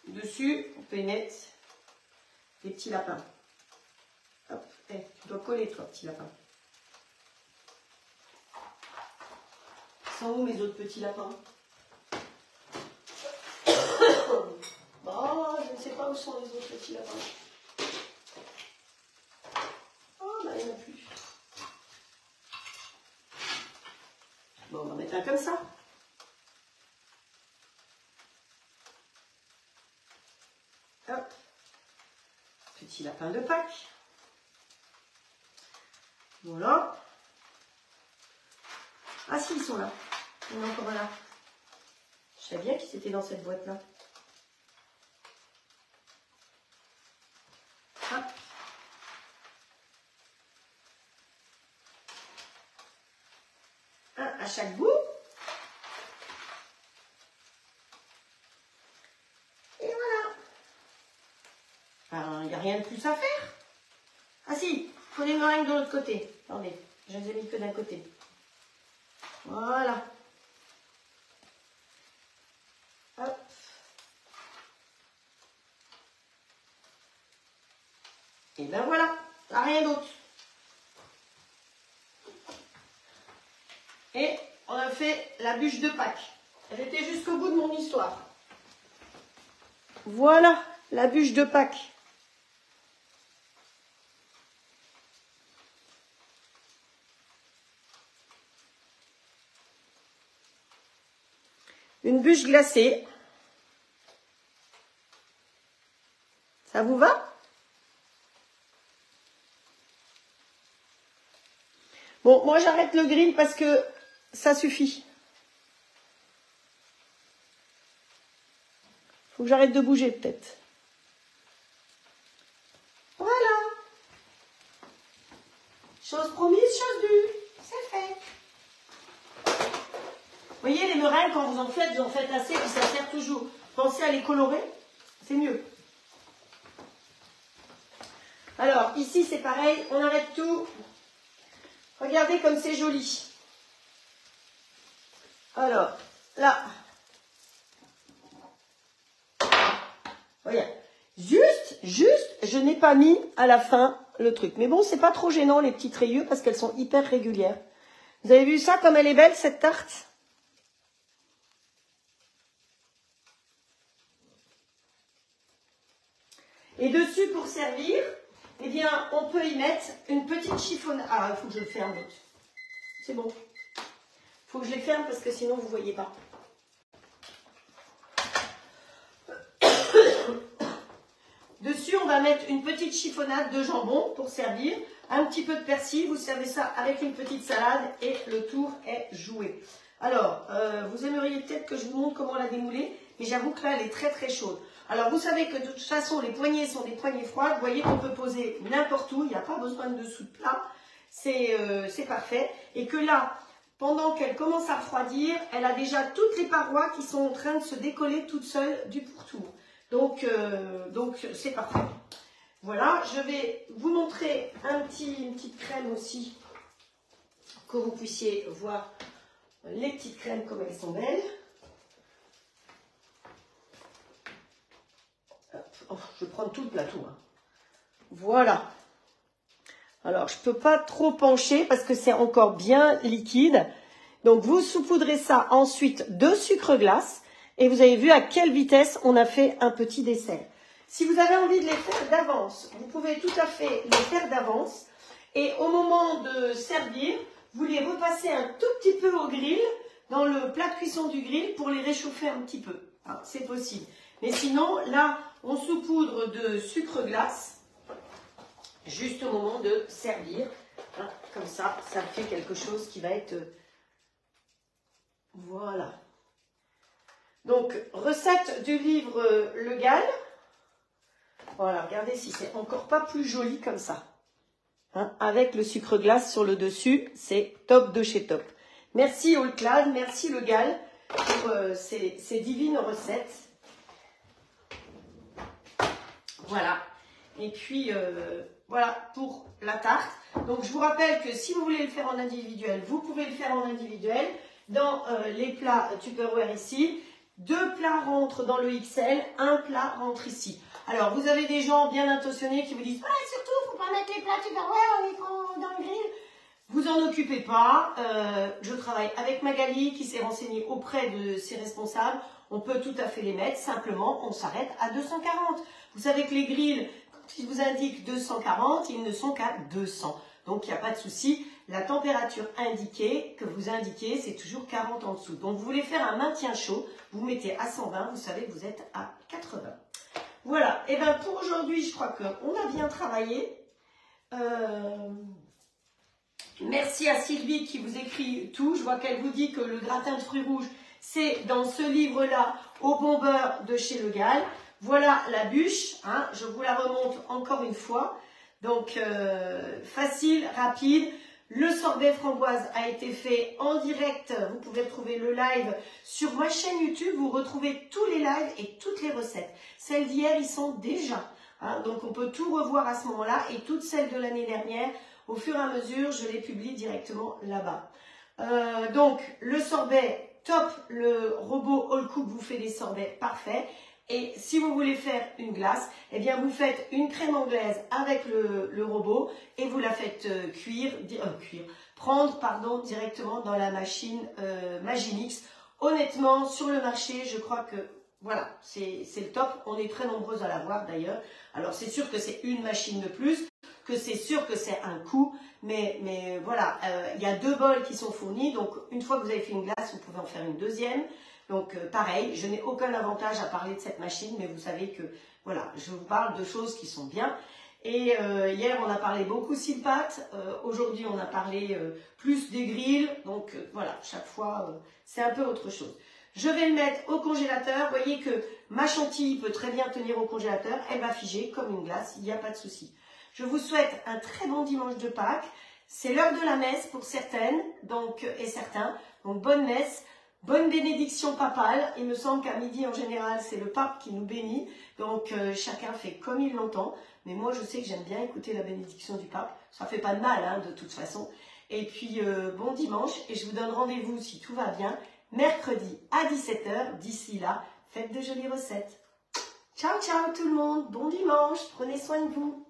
Dessus, on peut y mettre des petits lapins. Hop, hey, tu dois coller, toi, petit lapin. Ils sont où mes autres petits lapins? Oh, je ne sais pas où sont les autres petits lapins. Oh, bah, il n'y en a plus. Bon, on va mettre un comme ça. Hop. Petit lapin de Pâques. Voilà. Ah si, ils sont là. Il y en a encore un là. Je savais bien qu'ils étaient dans cette boîte-là. Hop. Un à chaque bout. Et voilà. Ben, il n'y a rien de plus à faire. Ah si, il faut des meringues de l'autre côté. Attendez, je les ai mis que d'un côté. Voilà. Hop. Et ben voilà, rien d'autre. Et on a fait la bûche de Pâques. Elle était jusqu'au bout de mon histoire. Voilà la bûche de Pâques. Une bûche glacée. Ça vous va? Bon, moi j'arrête le grill parce que ça suffit. Faut que j'arrête de bouger peut-être. Voilà. Chose promise, chose due. C'est fait. Vous voyez, les meringues, quand vous en faites assez, puis ça sert toujours. Pensez à les colorer, c'est mieux. Alors, ici, c'est pareil, on arrête tout. Regardez comme c'est joli. Alors, là. Regarde. Juste, je je n'ai pas mis à la fin le truc. Mais bon, c'est pas trop gênant les petites rayures parce qu'elles sont hyper régulières. Vous avez vu ça, comme elle est belle cette tarte? Et dessus, pour servir, eh bien, on peut y mettre une petite chiffonnade. Ah, il faut que je le ferme. C'est bon. Il faut que je les ferme parce que sinon, vous ne voyez pas. Dessus, on va mettre une petite chiffonnade de jambon pour servir. Un petit peu de persil. Vous servez ça avec une petite salade et le tour est joué. Alors, vous aimeriez peut-être que je vous montre comment la démouler, mais j'avoue que là, elle est très très chaude. Alors, vous savez que de toute façon, les poignées sont des poignées froides. Vous voyez qu'on peut poser n'importe où. Il n'y a pas besoin de dessous de plat. C'est parfait. Et que là, pendant qu'elle commence à refroidir, elle a déjà toutes les parois qui sont en train de se décoller toutes seules du pourtour. Donc c'est parfait. Voilà, je vais vous montrer une petite crème aussi, que vous puissiez voir les petites crèmes comme elles sont belles. Oh, je vais prendre tout le plateau. Hein. Voilà. Alors, je ne peux pas trop pencher parce que c'est encore bien liquide. Donc, vous saupoudrez ça ensuite de sucre glace. Et vous avez vu à quelle vitesse on a fait un petit dessert. Si vous avez envie de les faire d'avance, vous pouvez tout à fait les faire d'avance. Et au moment de servir, vous les repassez un tout petit peu au grill, dans le plat de cuisson du grill, pour les réchauffer un petit peu. Hein, c'est possible. Mais sinon, là, on saupoudre de sucre glace, juste au moment de servir. Hein, comme ça, ça fait quelque chose qui va être... Voilà. Donc, recette du livre Le Gall. Voilà, regardez si c'est encore pas plus joli comme ça. Hein, avec le sucre glace sur le dessus, c'est top de chez top. Merci All-Clad, merci Le Gall pour ces divines recettes. Voilà. Et puis, voilà pour la tarte. Donc, je vous rappelle que si vous voulez le faire en individuel, vous pouvez le faire en individuel dans les plats Tupperware ici. 2 plats rentrent dans le XL, 1 plat rentre ici. Alors, vous avez des gens bien intentionnés qui vous disent « Ah, surtout, il ne faut pas mettre les plats Tupperware dans le grill ». Vous en occupez pas. Je travaille avec Magali qui s'est renseignée auprès de ses responsables. On peut tout à fait les mettre. Simplement, on s'arrête à 240. Vous savez que les grilles, quand ils vous indiquent 240, ils ne sont qu'à 200. Donc, il n'y a pas de souci. La température indiquée, que vous indiquez, c'est toujours 40 en dessous. Donc, vous voulez faire un maintien chaud, vous mettez à 120, vous savez que vous êtes à 80. Voilà. Et bien, pour aujourd'hui, je crois qu'on a bien travaillé. Merci à Sylvie qui vous écrit tout. Je vois qu'elle vous dit que le gratin de fruits rouges, c'est dans ce livre-là, au bon beurre de chez Le Gall. Voilà la bûche. Hein, je vous la remonte encore une fois. Donc, facile, rapide. Le sorbet framboise a été fait en direct. Vous pouvez trouver le live sur ma chaîne YouTube. Vous retrouvez tous les lives et toutes les recettes. Celles d'hier, ils sont déjà. Hein, donc, on peut tout revoir à ce moment-là. Et toutes celles de l'année dernière, au fur et à mesure, je les publie directement là-bas. Donc, le sorbet, top. Le robot All Cook vous fait des sorbets parfaits. Et si vous voulez faire une glace, eh bien vous faites une crème anglaise avec le robot et vous la faites prendre directement dans la machine Magimix. Honnêtement, sur le marché, je crois que voilà, c'est le top. On est très nombreux à l'avoir d'ailleurs. Alors c'est sûr que c'est une machine de plus, que c'est sûr que c'est un coût, mais voilà, il y a 2 bols qui sont fournis. Donc une fois que vous avez fait une glace, vous pouvez en faire une deuxième. Donc pareil, je n'ai aucun avantage à parler de cette machine, mais vous savez que voilà, je vous parle de choses qui sont bien. Et hier, on a parlé beaucoup silpat, aujourd'hui, on a parlé plus des grilles. Donc voilà, chaque fois, c'est un peu autre chose. Je vais le mettre au congélateur. Vous voyez que ma chantilly peut très bien tenir au congélateur. Elle va figer comme une glace, il n'y a pas de souci. Je vous souhaite un très bon dimanche de Pâques. C'est l'heure de la messe pour certaines et certains. Donc bonne messe. Bonne bénédiction papale. Il me semble qu'à midi, en général, c'est le pape qui nous bénit. Donc, chacun fait comme il l'entend. Mais moi, je sais que j'aime bien écouter la bénédiction du pape. Ça fait pas de mal, hein, de toute façon. Et puis, bon dimanche. Et je vous donne rendez-vous, si tout va bien, mercredi à 17 h. D'ici là, faites de jolies recettes. Ciao, ciao tout le monde. Bon dimanche. dimanche. Prenez soin de vous.